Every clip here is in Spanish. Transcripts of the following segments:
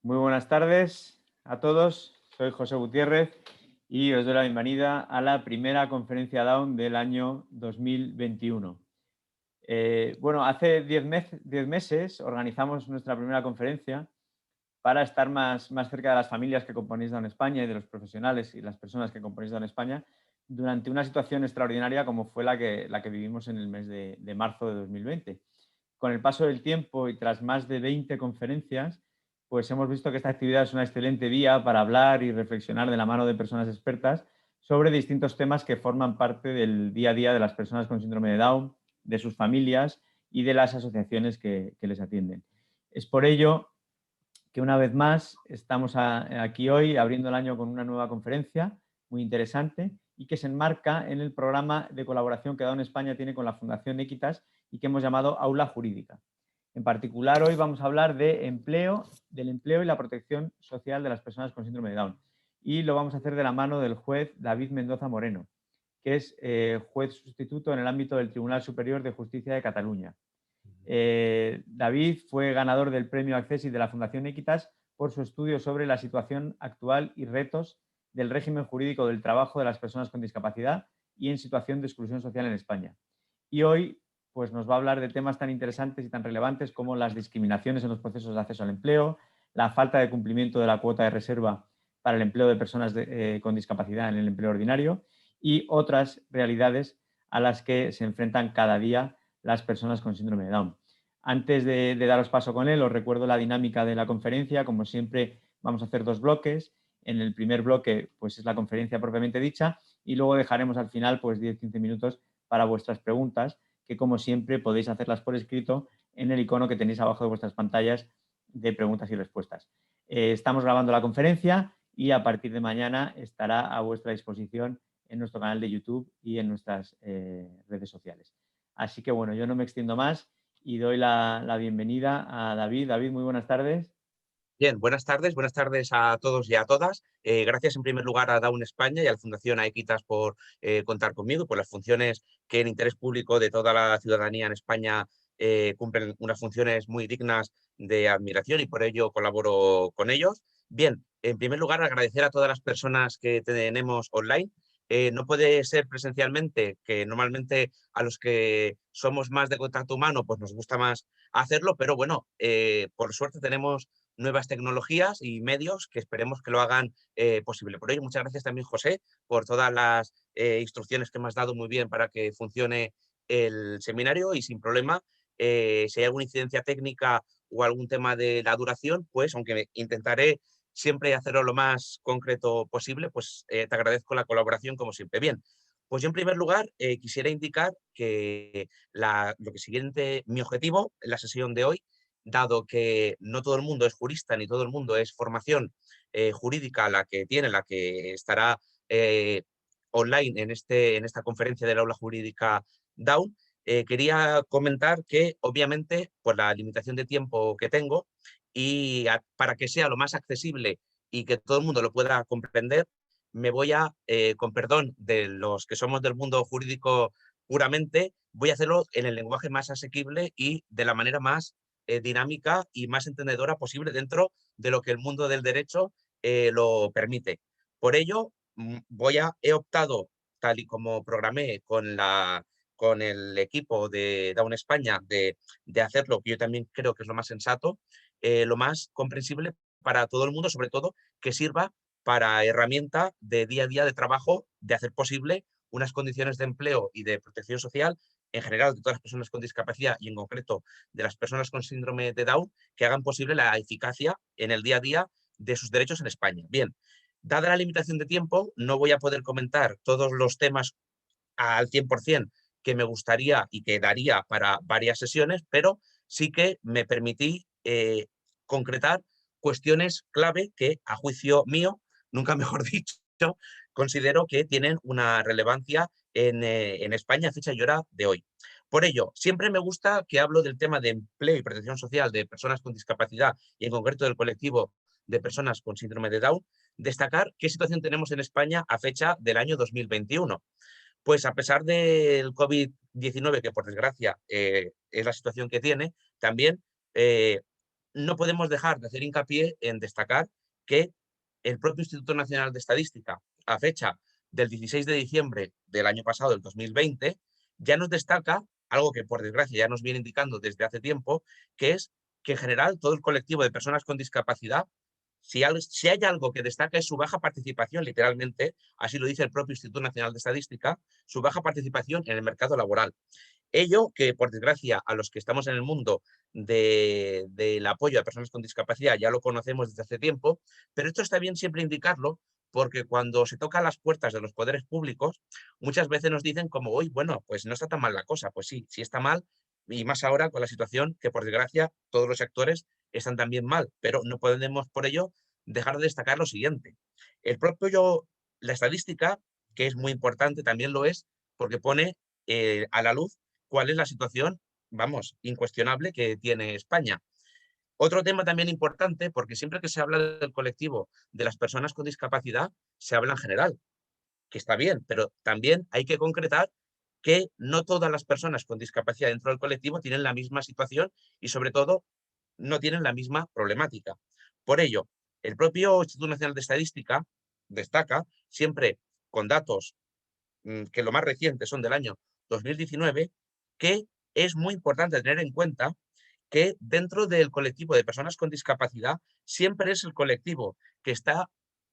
Muy buenas tardes a todos. Soy José Gutiérrez y os doy la bienvenida a la primera conferencia Down del año 2021. Bueno, hace 10 meses organizamos nuestra primera conferencia para estar más cerca de las familias que componéis Down España y de los profesionales y las personas que componéis Down España durante una situación extraordinaria como fue la que vivimos en el mes de marzo de 2020. Con el paso del tiempo y tras más de 20 conferencias, pues hemos visto que esta actividad es una excelente vía para hablar y reflexionar de la mano de personas expertas sobre distintos temas que forman parte del día a día de las personas con síndrome de Down, de sus familias y de las asociaciones que les atienden. Es por ello que una vez más estamos aquí hoy abriendo el año con una nueva conferencia muy interesante y que se enmarca en el programa de colaboración que Down España tiene con la Fundación Equitas y que hemos llamado Aula Jurídica. En particular, hoy vamos a hablar del empleo y la protección social de las personas con síndrome de Down. Y lo vamos a hacer de la mano del juez David Mendoza Moreno, que es juez sustituto en el ámbito del Tribunal Superior de Justicia de Cataluña. David fue ganador del premio Accessi de la Fundación Equitas por su estudio sobre la situación actual y retos del régimen jurídico del trabajo de las personas con discapacidad y en situación de exclusión social en España. Y hoy pues, nos va a hablar de temas tan interesantes y tan relevantes como las discriminaciones en los procesos de acceso al empleo, la falta de cumplimiento de la cuota de reserva para el empleo de personas con discapacidad en el empleo ordinario y otras realidades a las que se enfrentan cada día las personas con síndrome de Down. Antes de daros paso con él, os recuerdo la dinámica de la conferencia. Como siempre, vamos a hacer dos bloques. En el primer bloque, pues es la conferencia propiamente dicha y luego dejaremos al final pues 10-15 minutos para vuestras preguntas, que como siempre podéis hacerlas por escrito en el icono que tenéis abajo de vuestras pantallas de preguntas y respuestas. Estamos grabando la conferencia y a partir de mañana estará a vuestra disposición en nuestro canal de YouTube y en nuestras redes sociales. Así que bueno, yo no me extiendo más y doy la bienvenida a David. David, muy buenas tardes. Bien, buenas tardes a todos y a todas. Gracias en primer lugar a Down España y a la Fundación Aequitas por contar conmigo, por las funciones que en interés público de toda la ciudadanía en España cumplen unas funciones muy dignas de admiración y por ello colaboro con ellos. Bien, en primer lugar agradecer a todas las personas que tenemos online. No puede ser presencialmente, que normalmente a los que somos más de contacto humano, pues nos gusta más hacerlo, pero bueno, por suerte tenemos nuevas tecnologías y medios que esperemos que lo hagan posible. Por ello, muchas gracias también, José, por todas las instrucciones que me has dado muy bien para que funcione el seminario y sin problema. Si hay alguna incidencia técnica o algún tema de la duración, pues aunque intentaré siempre hacerlo lo más concreto posible, pues te agradezco la colaboración como siempre. Bien, pues yo en primer lugar quisiera indicar que lo que siguiente, mi objetivo en la sesión de hoy, dado que no todo el mundo es jurista ni todo el mundo es formación jurídica la que tiene, la que estará online en esta conferencia del aula jurídica Down, quería comentar que obviamente por la limitación de tiempo que tengo y para que sea lo más accesible y que todo el mundo lo pueda comprender, me voy a, con perdón de los que somos del mundo jurídico puramente, voy a hacerlo en el lenguaje más asequible y de la manera más dinámica y más entendedora posible dentro de lo que el mundo del derecho lo permite. Por ello, he optado, tal y como programé con el equipo de Down España, de hacer lo que yo también creo que es lo más sensato, lo más comprensible para todo el mundo, sobre todo que sirva para herramienta de día a día de trabajo, de hacer posible unas condiciones de empleo y de protección social en general de todas las personas con discapacidad y en concreto de las personas con síndrome de Down que hagan posible la eficacia en el día a día de sus derechos en España. Bien, dada la limitación de tiempo, no voy a poder comentar todos los temas al 100% que me gustaría y que daría para varias sesiones, pero sí que me permití concretar cuestiones clave que, a juicio mío, nunca mejor dicho, considero que tienen una relevancia en España a fecha y hora de hoy. Por ello, siempre me gusta que hablo del tema de empleo y protección social de personas con discapacidad y en concreto del colectivo de personas con síndrome de Down, destacar qué situación tenemos en España a fecha del año 2021. Pues a pesar del COVID-19, que por desgracia es la situación que tiene, también no podemos dejar de hacer hincapié en destacar que el propio Instituto Nacional de Estadística, a fecha del 16 de diciembre del año pasado, del 2020, ya nos destaca algo que, por desgracia, ya nos viene indicando desde hace tiempo, que es que en general todo el colectivo de personas con discapacidad, si hay algo que destaca es su baja participación, literalmente, así lo dice el propio Instituto Nacional de Estadística, su baja participación en el mercado laboral. Ello que, por desgracia, a los que estamos en el mundo del apoyo a personas con discapacidad ya lo conocemos desde hace tiempo, pero esto está bien siempre indicarlo porque cuando se tocan las puertas de los poderes públicos, muchas veces nos dicen como, hoy, bueno, pues no está tan mal la cosa. Pues sí, sí está mal, y más ahora con la situación que, por desgracia, todos los sectores están también mal, pero no podemos por ello dejar de destacar lo siguiente. El propio, la estadística, que es muy importante, también lo es porque pone a la luz cuál es la situación, vamos, incuestionable que tiene España. Otro tema también importante, porque siempre que se habla del colectivo de las personas con discapacidad, se habla en general, que está bien, pero también hay que concretar que no todas las personas con discapacidad dentro del colectivo tienen la misma situación y, sobre todo, no tienen la misma problemática. Por ello, el propio Instituto Nacional de Estadística destaca, siempre con datos que lo más reciente son del año 2019, que es muy importante tener en cuenta que dentro del colectivo de personas con discapacidad siempre es el colectivo que está,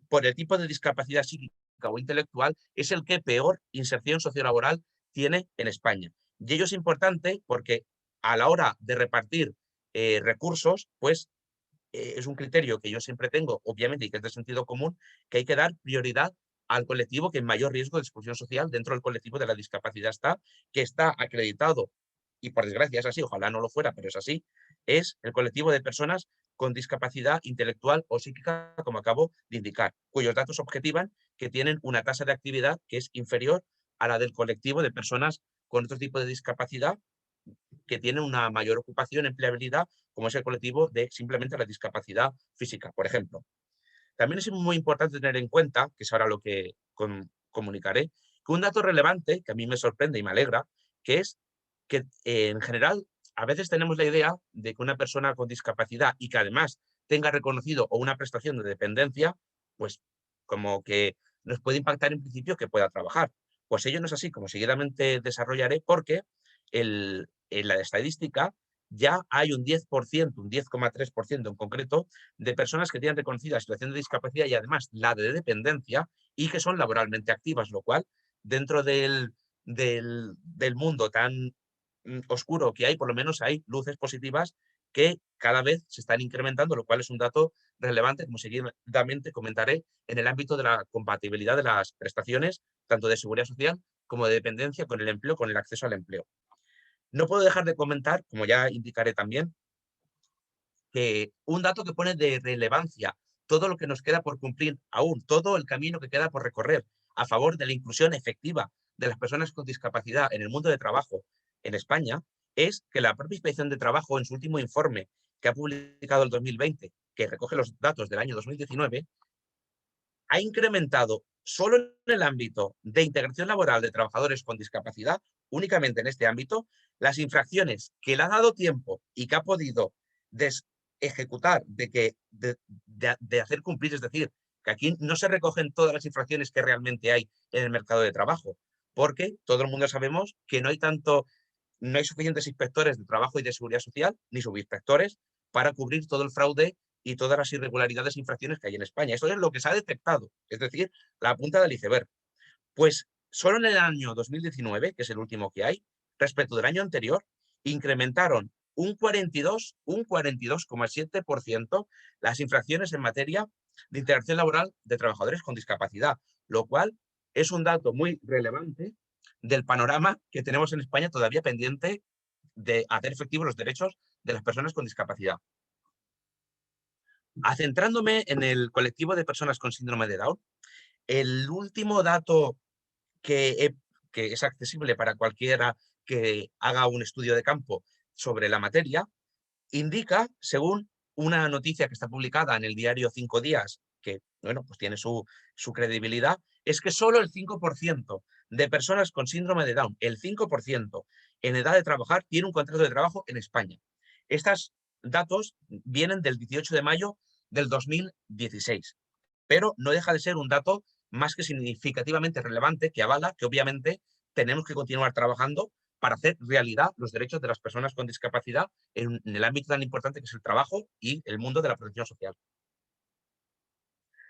por el tipo de discapacidad psíquica o intelectual, es el que peor inserción sociolaboral tiene en España. Y ello es importante porque a la hora de repartir recursos, pues es un criterio que yo siempre tengo, obviamente, y que es de sentido común, que hay que dar prioridad al colectivo que en mayor riesgo de exclusión social dentro del colectivo de la discapacidad está, que está acreditado, y por desgracia es así, ojalá no lo fuera, pero es así, es el colectivo de personas con discapacidad intelectual o psíquica, como acabo de indicar, cuyos datos objetivan que tienen una tasa de actividad que es inferior a la del colectivo de personas con otro tipo de discapacidad que tienen una mayor ocupación, empleabilidad, como es el colectivo de simplemente la discapacidad física, por ejemplo. También es muy importante tener en cuenta, que es ahora lo que comunicaré, que un dato relevante, que a mí me sorprende y me alegra, que es que en general a veces tenemos la idea de que una persona con discapacidad y que además tenga reconocido o una prestación de dependencia, pues como que nos puede impactar en principio que pueda trabajar. Pues ello no es así, como seguidamente desarrollaré, porque en la estadística ya hay un 10%, un 10,3% en concreto, de personas que tienen reconocida situación de discapacidad y además la de dependencia y que son laboralmente activas, lo cual dentro del mundo tan oscuro que hay, por lo menos hay luces positivas que cada vez se están incrementando, lo cual es un dato relevante, como seguidamente comentaré, en el ámbito de la compatibilidad de las prestaciones, tanto de seguridad social como de dependencia con el empleo, con el acceso al empleo. No puedo dejar de comentar, como ya indicaré también, que un dato que pone de relevancia todo lo que nos queda por cumplir aún, todo el camino que queda por recorrer a favor de la inclusión efectiva de las personas con discapacidad en el mundo de trabajo en España, es que la propia Inspección de Trabajo, en su último informe que ha publicado el 2020, que recoge los datos del año 2019, ha incrementado solo en el ámbito de integración laboral de trabajadores con discapacidad, únicamente en este ámbito, las infracciones que le ha dado tiempo y que ha podido ejecutar, de hacer cumplir, es decir, que aquí no se recogen todas las infracciones que realmente hay en el mercado de trabajo, porque todo el mundo sabemos que no hay suficientes inspectores de trabajo y de seguridad social, ni subinspectores, para cubrir todo el fraude y todas las irregularidades e infracciones que hay en España. Eso es lo que se ha detectado, es decir, la punta del iceberg. Pues solo en el año 2019, que es el último que hay, respecto del año anterior, incrementaron un 42,7% las infracciones en materia de interacción laboral de trabajadores con discapacidad, lo cual es un dato muy relevante del panorama que tenemos en España todavía pendiente de hacer efectivos los derechos de las personas con discapacidad. Centrándome en el colectivo de personas con síndrome de Down, el último dato que es accesible para cualquiera que haga un estudio de campo sobre la materia, indica, según una noticia que está publicada en el diario 5 Días, que bueno, pues tiene su credibilidad, es que solo el 5% de personas con síndrome de Down, el 5% en edad de trabajar, tiene un contrato de trabajo en España. Estas datos vienen del 18 de mayo del 2016, pero no deja de ser un dato más que significativamente relevante que avala que obviamente tenemos que continuar trabajando para hacer realidad los derechos de las personas con discapacidad en el ámbito tan importante que es el trabajo y el mundo de la protección social.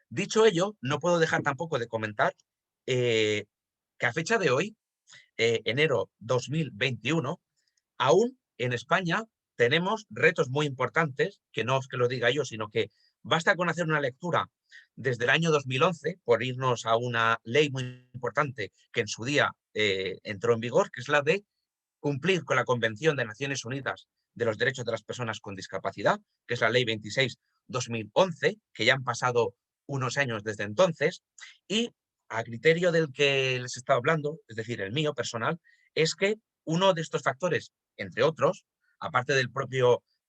Dicho ello, no puedo dejar tampoco de comentar que a fecha de hoy, enero 2021, aún en España tenemos retos muy importantes, que no es que lo diga yo, sino que basta con hacer una lectura desde el año 2011, por irnos a una ley muy importante que en su día entró en vigor, que es la de cumplir con la Convención de Naciones Unidas de los Derechos de las Personas con Discapacidad, que es la Ley 26/2011, que ya han pasado unos años desde entonces, y a criterio del que les he estado hablando, es decir, el mío personal, es que uno de estos factores, entre otros, aparte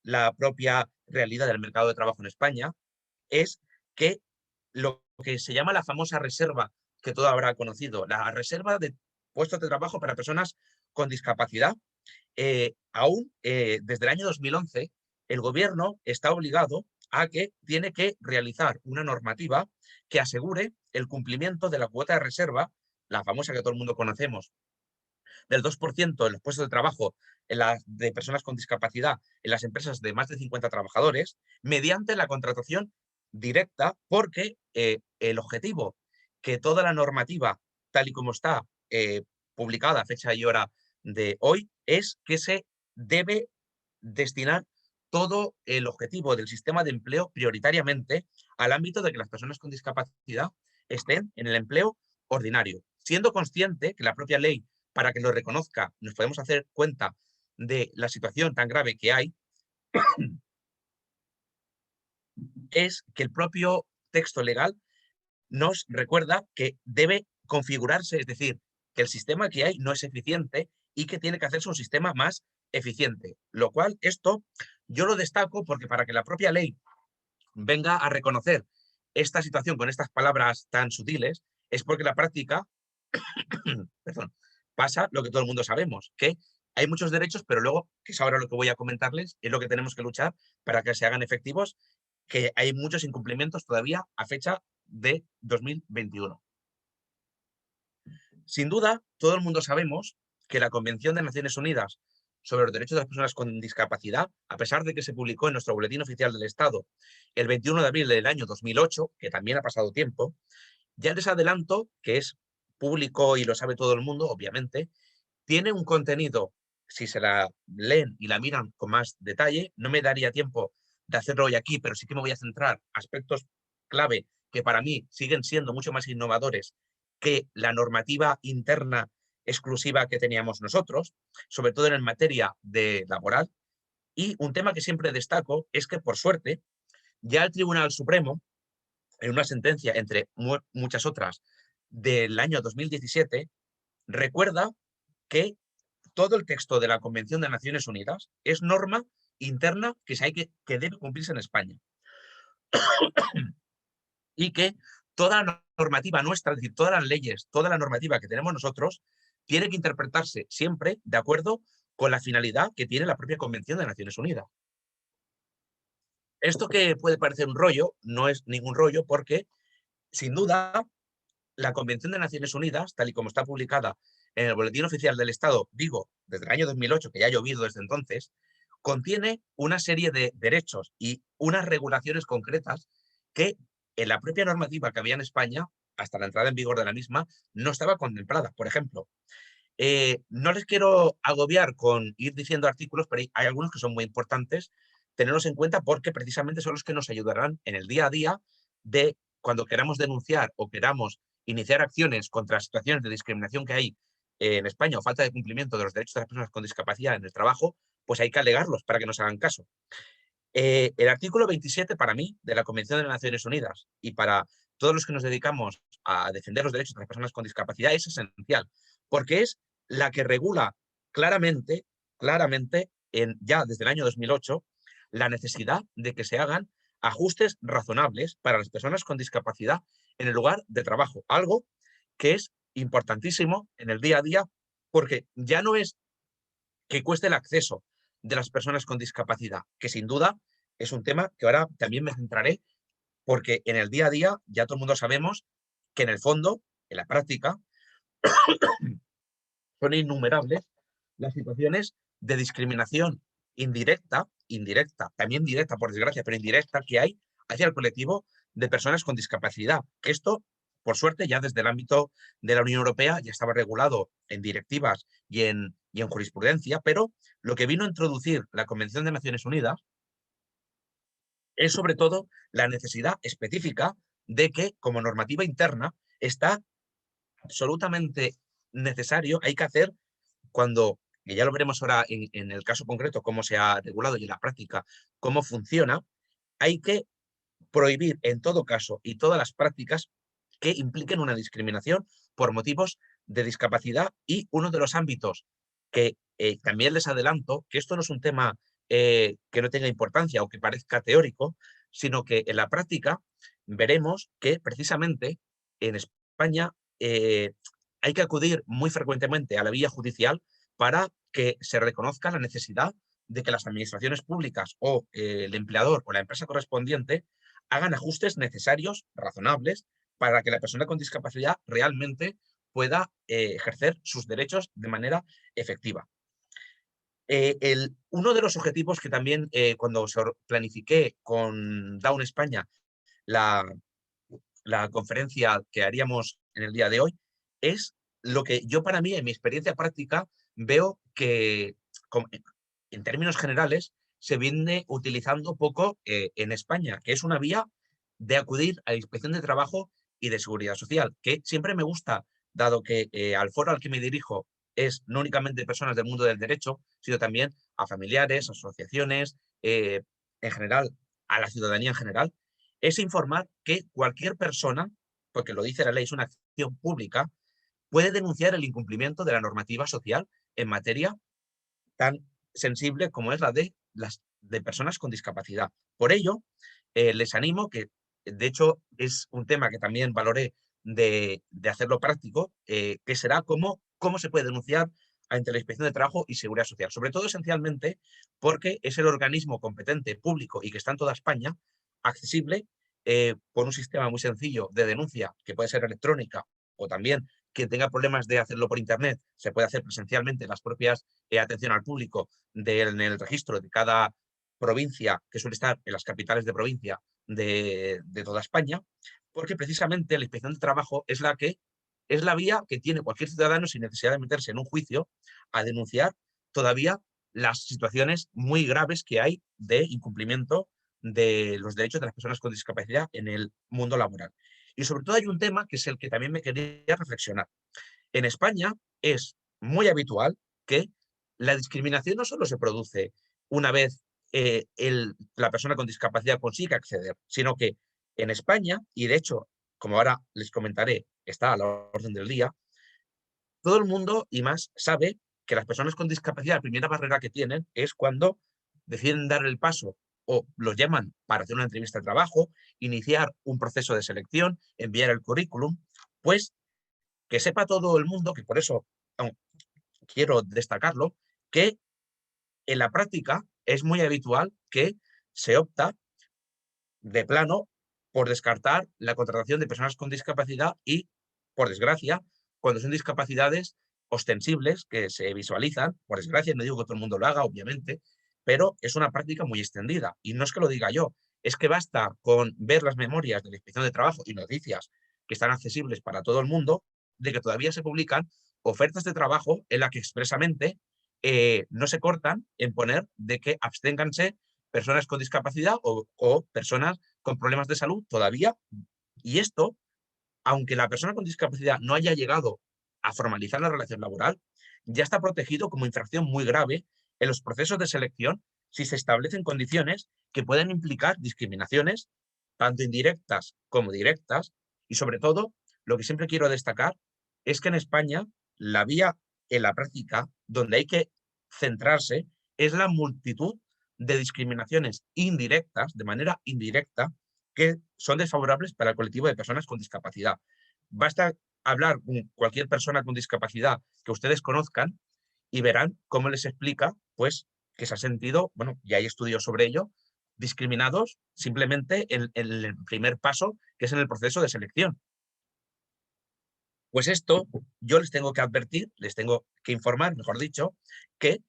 la propia realidad del mercado de trabajo en España, es que lo que se llama la famosa reserva, que todo habrá conocido, la reserva de puestos de trabajo para personas con discapacidad, aún desde el año 2011, el gobierno está obligado a que tiene que realizar una normativa que asegure el cumplimiento de la cuota de reserva, la famosa que todo el mundo conocemos, del 2% en los puestos de trabajo de personas con discapacidad en las empresas de más de 50 trabajadores, mediante la contratación directa, porque el objetivo que toda la normativa, tal y como está publicada a fecha y hora de hoy, es que se debe destinar todo el objetivo del sistema de empleo prioritariamente al ámbito de que las personas con discapacidad estén en el empleo ordinario, siendo consciente que la propia ley, para que lo reconozca, nos podemos hacer cuenta de la situación tan grave que hay, es que el propio texto legal nos recuerda que debe configurarse, es decir, que el sistema que hay no es eficiente y que tiene que hacerse un sistema más eficiente. Lo cual, esto yo lo destaco porque para que la propia ley venga a reconocer esta situación con estas palabras tan sutiles, es porque la práctica perdón, pasa lo que todo el mundo sabemos, que hay muchos derechos, pero luego, que es ahora lo que voy a comentarles, es lo que tenemos que luchar para que se hagan efectivos, que hay muchos incumplimientos todavía a fecha de 2021. Sin duda, todo el mundo sabemos que la Convención de Naciones Unidas sobre los Derechos de las Personas con Discapacidad, a pesar de que se publicó en nuestro Boletín Oficial del Estado el 21 de abril del año 2008, que también ha pasado tiempo, ya les adelanto que es público y lo sabe todo el mundo, obviamente, tiene un contenido, si se la leen y la miran con más detalle, no me daría tiempo de hacerlo hoy aquí, pero sí que me voy a centrar aspectos clave que para mí siguen siendo mucho más innovadores que la normativa interna exclusiva que teníamos nosotros, sobre todo en materia de laboral. Y un tema que siempre destaco es que, por suerte, ya el Tribunal Supremo, en una sentencia entre muchas otras del año 2017, recuerda que todo el texto de la Convención de Naciones Unidas es norma interna que debe cumplirse en España. Y que toda la normativa nuestra, es decir, todas las leyes, toda la normativa que tenemos nosotros, tiene que interpretarse siempre de acuerdo con la finalidad que tiene la propia Convención de Naciones Unidas. Esto que puede parecer un rollo, no es ningún rollo porque, sin duda, la Convención de Naciones Unidas, tal y como está publicada en el Boletín Oficial del Estado, digo, desde el año 2008, que ya ha llovido desde entonces, contiene una serie de derechos y unas regulaciones concretas que en la propia normativa que había en España, hasta la entrada en vigor de la misma, no estaba contemplada. Por ejemplo, no les quiero agobiar con ir diciendo artículos, pero hay algunos que son muy importantes tenerlos en cuenta porque precisamente son los que nos ayudarán en el día a día de cuando queramos denunciar o queramos iniciar acciones contra las situaciones de discriminación que hay en España o falta de cumplimiento de los derechos de las personas con discapacidad en el trabajo, pues hay que alegarlos para que nos hagan caso. El artículo 27 para mí de la Convención de las Naciones Unidas y para todos los que nos dedicamos a defender los derechos de las personas con discapacidad es esencial, porque es la que regula claramente, ya desde el año 2008, la necesidad de que se hagan ajustes razonables para las personas con discapacidad en el lugar de trabajo, algo que es importantísimo en el día a día, porque ya no es que cueste el acceso de las personas con discapacidad, que sin duda es un tema que ahora también me centraré, porque en el día a día ya todo el mundo sabemos que en el fondo, en la práctica, son innumerables las situaciones de discriminación indirecta, también directa por desgracia, pero indirecta que hay hacia el colectivo de personas con discapacidad. Que esto, por suerte, ya desde el ámbito de la Unión Europea ya estaba regulado en directivas y en jurisprudencia, pero lo que vino a introducir la Convención de Naciones Unidas es sobre todo la necesidad específica de que como normativa interna está absolutamente necesario, hay que hacer cuando, que ya lo veremos ahora en el caso concreto, cómo se ha regulado y en la práctica cómo funciona, hay que prohibir en todo caso y todas las prácticas que impliquen una discriminación por motivos de discapacidad, y uno de los ámbitos que también les adelanto, que esto no es un tema que no tenga importancia o que parezca teórico, sino que en la práctica veremos que precisamente en España hay que acudir muy frecuentemente a la vía judicial para que se reconozca la necesidad de que las administraciones públicas o el empleador o la empresa correspondiente hagan ajustes necesarios, razonables, para que la persona con discapacidad realmente pueda ejercer sus derechos de manera efectiva. Uno de los objetivos que también cuando planifiqué con Down España la conferencia que haríamos en el día de hoy, es lo que yo para mí, en mi experiencia práctica, veo que en términos generales se viene utilizando poco en España, que es una vía de acudir a la Inspección de Trabajo y de Seguridad Social, que siempre me gusta, dado que al foro al que me dirijo es no únicamente personas del mundo del derecho, sino también a familiares, asociaciones, en general, a la ciudadanía en general, es informar que cualquier persona, porque lo dice la ley, es una acción pública, puede denunciar el incumplimiento de la normativa social en materia tan sensible como es la de las de personas con discapacidad. Por ello, les animo que, de hecho, es un tema que también valoré de hacerlo práctico, que será cómo se puede denunciar ante la Inspección de Trabajo y Seguridad Social. Sobre todo, esencialmente, porque es el organismo competente público y que está en toda España, accesible, por un sistema muy sencillo de denuncia, que puede ser electrónica o también quien tenga problemas de hacerlo por internet, se puede hacer presencialmente en las propias atención al público en el registro de cada provincia, que suele estar en las capitales de provincia de toda España, porque precisamente la Inspección de Trabajo es la vía que tiene cualquier ciudadano sin necesidad de meterse en un juicio a denunciar todavía las situaciones muy graves que hay de incumplimiento de los derechos de las personas con discapacidad en el mundo laboral. Y sobre todo hay un tema que es el que también me quería reflexionar. En España es muy habitual que la discriminación no solo se produce una vez la persona con discapacidad consigue acceder, sino que en España, y de hecho, como ahora les comentaré, está a la orden del día, todo el mundo y más sabe que las personas con discapacidad, la primera barrera que tienen es cuando deciden dar el paso o los llaman para hacer una entrevista de trabajo, iniciar un proceso de selección, enviar el currículum, pues que sepa todo el mundo, que por eso quiero destacarlo, que en la práctica es muy habitual que se opta de plano por descartar la contratación de personas con discapacidad y, por desgracia, cuando son discapacidades ostensibles que se visualizan, por desgracia, no digo que todo el mundo lo haga, obviamente, pero es una práctica muy extendida. Y no es que lo diga yo, es que basta con ver las memorias de la Inspección de Trabajo y noticias que están accesibles para todo el mundo, de que todavía se publican ofertas de trabajo en las que expresamente no se cortan en poner de que absténganse personas con discapacidad o personas con problemas de salud todavía. Y esto, aunque la persona con discapacidad no haya llegado a formalizar la relación laboral, ya está protegido como infracción muy grave en los procesos de selección si se establecen condiciones que pueden implicar discriminaciones, tanto indirectas como directas, y sobre todo, lo que siempre quiero destacar es que en España la vía en la práctica donde hay que centrarse es la multitud de discriminaciones indirectas, de manera indirecta, que son desfavorables para el colectivo de personas con discapacidad. Basta hablar con cualquier persona con discapacidad que ustedes conozcan y verán cómo les explica, pues, que se han sentido, bueno, y hay estudios sobre ello, discriminados simplemente en el primer paso, que es en el proceso de selección. Pues esto yo les tengo que advertir, les tengo que informar, mejor dicho, que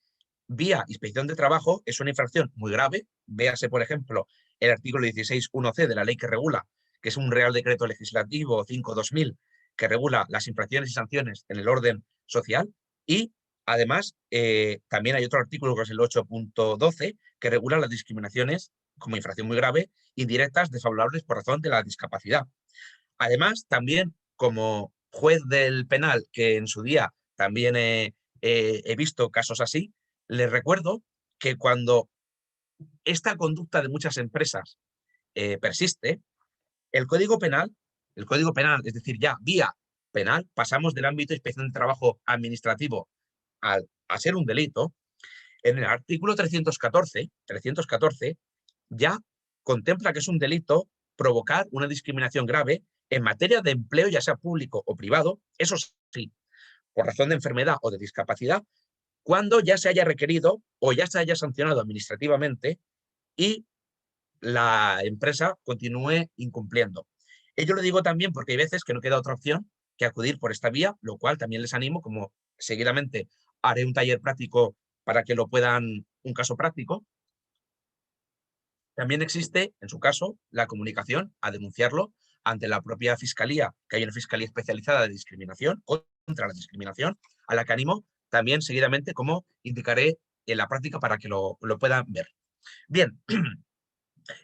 vía inspección de trabajo es una infracción muy grave. Véase, por ejemplo, el artículo 16.1c de la ley que regula, que es un Real Decreto Legislativo 5/2000, que regula las infracciones y sanciones en el orden social. Y además, también hay otro artículo, que es el 8.12, que regula las discriminaciones como infracción muy grave, indirectas, desfavorables por razón de la discapacidad. Además, también como juez del penal, que en su día también he visto casos así, les recuerdo que cuando esta conducta de muchas empresas persiste, el Código Penal, es decir, ya vía penal, pasamos del ámbito de inspección de trabajo administrativo a ser un delito. En el artículo 314 ya contempla que es un delito provocar una discriminación grave en materia de empleo, ya sea público o privado, eso sí, por razón de enfermedad o de discapacidad, cuando ya se haya requerido o ya se haya sancionado administrativamente y la empresa continúe incumpliendo. Ello lo digo también porque hay veces que no queda otra opción que acudir por esta vía, lo cual también les animo, como seguidamente haré un taller práctico para que lo puedan, un caso práctico. También existe, en su caso, la comunicación a denunciarlo ante la propia fiscalía, que hay una fiscalía especializada de discriminación, contra la discriminación, a la que animo también seguidamente, como indicaré en la práctica para que lo puedan ver. Bien,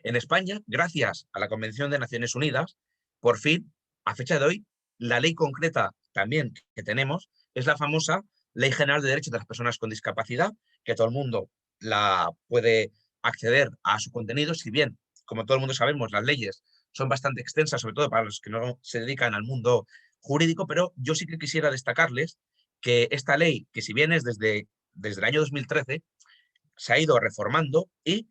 en España, gracias a la Convención de Naciones Unidas, por fin, a fecha de hoy, la ley concreta también que tenemos es la famosa Ley General de Derechos de las Personas con Discapacidad, que todo el mundo la puede acceder a su contenido, si bien, como todo el mundo sabemos, las leyes son bastante extensas, sobre todo para los que no se dedican al mundo jurídico, pero yo sí que quisiera destacarles que esta ley, que si bien es desde el año 2013, se ha ido reformando y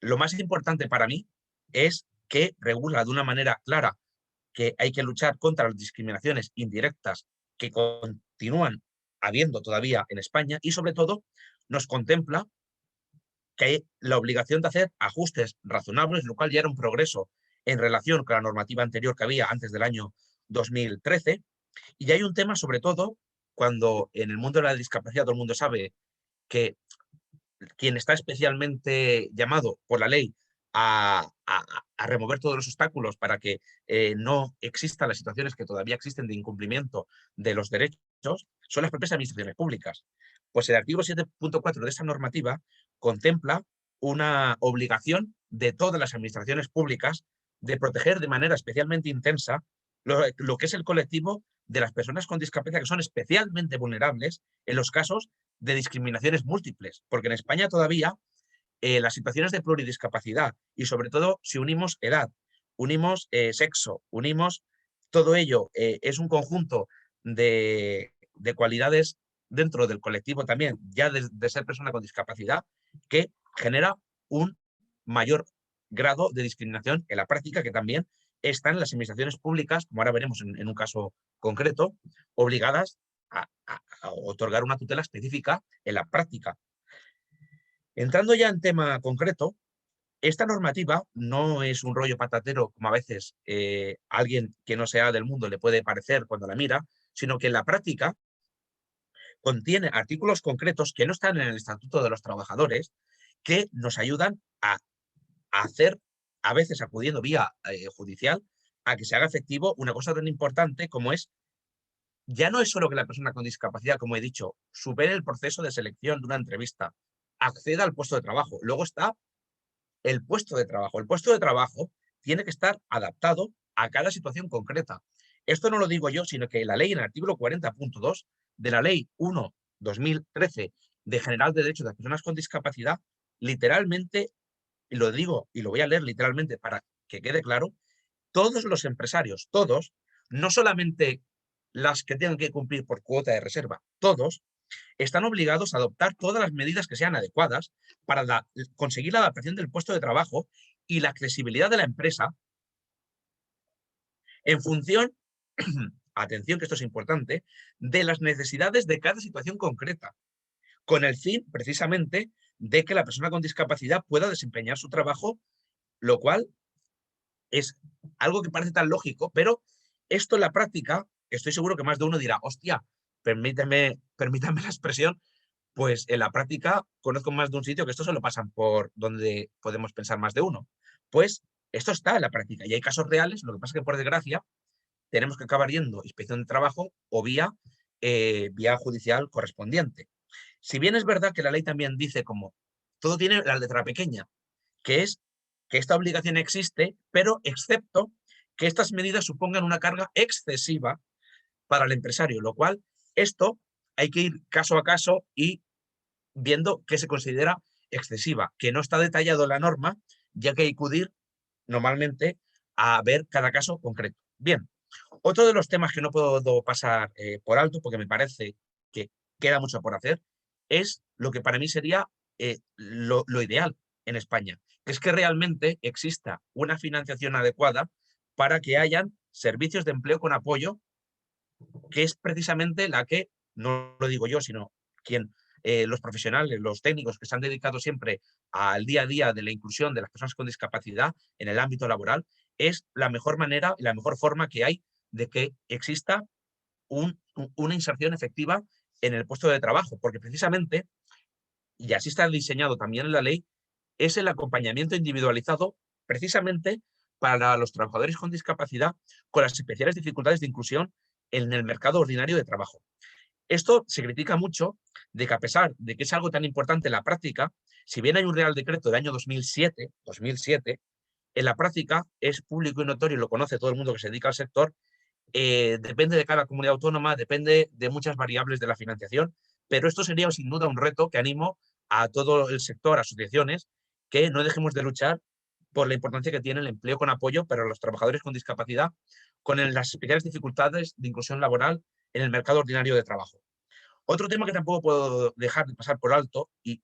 lo más importante para mí es que regula de una manera clara que hay que luchar contra las discriminaciones indirectas que continúan habiendo todavía en España y sobre todo nos contempla que hay la obligación de hacer ajustes razonables, lo cual ya era un progreso en relación con la normativa anterior que había antes del año 2013. Y hay un tema sobre todo cuando en el mundo de la discapacidad todo el mundo sabe que quien está especialmente llamado por la ley a remover todos los obstáculos para que no existan las situaciones que todavía existen de incumplimiento de los derechos, son las propias administraciones públicas. Pues el artículo 7.4 de esa normativa contempla una obligación de todas las administraciones públicas de proteger de manera especialmente intensa lo que es el colectivo de las personas con discapacidad, que son especialmente vulnerables en los casos de discriminaciones múltiples, porque en España todavía las situaciones de pluridiscapacidad y sobre todo si unimos edad, unimos sexo, unimos todo ello, es un conjunto de cualidades dentro del colectivo también, ya de ser persona con discapacidad, que genera un mayor grado de discriminación en la práctica, que también están las administraciones públicas, como ahora veremos en un caso concreto, obligadas a otorgar una tutela específica en la práctica. Entrando ya en tema concreto, esta normativa no es un rollo patatero como a veces alguien que no sea del mundo le puede parecer cuando la mira, sino que en la práctica contiene artículos concretos que no están en el Estatuto de los Trabajadores, que nos ayudan a hacer, a veces acudiendo vía judicial, a que se haga efectivo una cosa tan importante como es, ya no es solo que la persona con discapacidad, como he dicho, supere el proceso de selección de una entrevista, acceda al puesto de trabajo. Luego está el puesto de trabajo. El puesto de trabajo tiene que estar adaptado a cada situación concreta. Esto no lo digo yo, sino que la ley en el artículo 40.2 de la Ley 1/2013 de General de Derechos de las Personas con Discapacidad, literalmente, y lo digo y lo voy a leer literalmente para que quede claro, todos los empresarios, todos, no solamente las que tengan que cumplir por cuota de reserva, todos, están obligados a adoptar todas las medidas que sean adecuadas para conseguir la adaptación del puesto de trabajo y la accesibilidad de la empresa en función, atención que esto es importante, de las necesidades de cada situación concreta, con el fin precisamente de que la persona con discapacidad pueda desempeñar su trabajo, lo cual es algo que parece tan lógico, pero esto en la práctica, estoy seguro que más de uno dirá, hostia, permítame la expresión, pues en la práctica conozco más de un sitio que esto se lo pasan por donde podemos pensar más de uno. Pues esto está en la práctica y hay casos reales, lo que pasa es que por desgracia tenemos que acabar yendo inspección de trabajo o vía judicial correspondiente. Si bien es verdad que la ley también dice como todo tiene la letra pequeña, que es que esta obligación existe, pero excepto que estas medidas supongan una carga excesiva para el empresario, lo cual esto hay que ir caso a caso y viendo qué se considera excesiva, que no está detallado en la norma, ya que hay que acudir normalmente a ver cada caso concreto. Bien, otro de los temas que no puedo pasar por alto, porque me parece que queda mucho por hacer, es lo que para mí sería lo ideal en España, que es que realmente exista una financiación adecuada para que hayan servicios de empleo con apoyo, que es precisamente la que, no lo digo yo, sino quien los profesionales, los técnicos que se han dedicado siempre al día a día de la inclusión de las personas con discapacidad en el ámbito laboral, es la mejor manera y la mejor forma que hay de que exista una inserción efectiva en el puesto de trabajo, porque precisamente, y así está diseñado también en la ley, es el acompañamiento individualizado precisamente para los trabajadores con discapacidad con las especiales dificultades de inclusión en el mercado ordinario de trabajo. Esto se critica mucho de que a pesar de que es algo tan importante en la práctica, si bien hay un Real Decreto del año 2007, en la práctica es público y notorio y lo conoce todo el mundo que se dedica al sector, depende de cada comunidad autónoma, depende de muchas variables de la financiación, pero esto sería sin duda un reto que animo a todo el sector, asociaciones, que no dejemos de luchar por la importancia que tiene el empleo con apoyo para los trabajadores con discapacidad, con las especiales dificultades de inclusión laboral en el mercado ordinario de trabajo. Otro tema que tampoco puedo dejar de pasar por alto y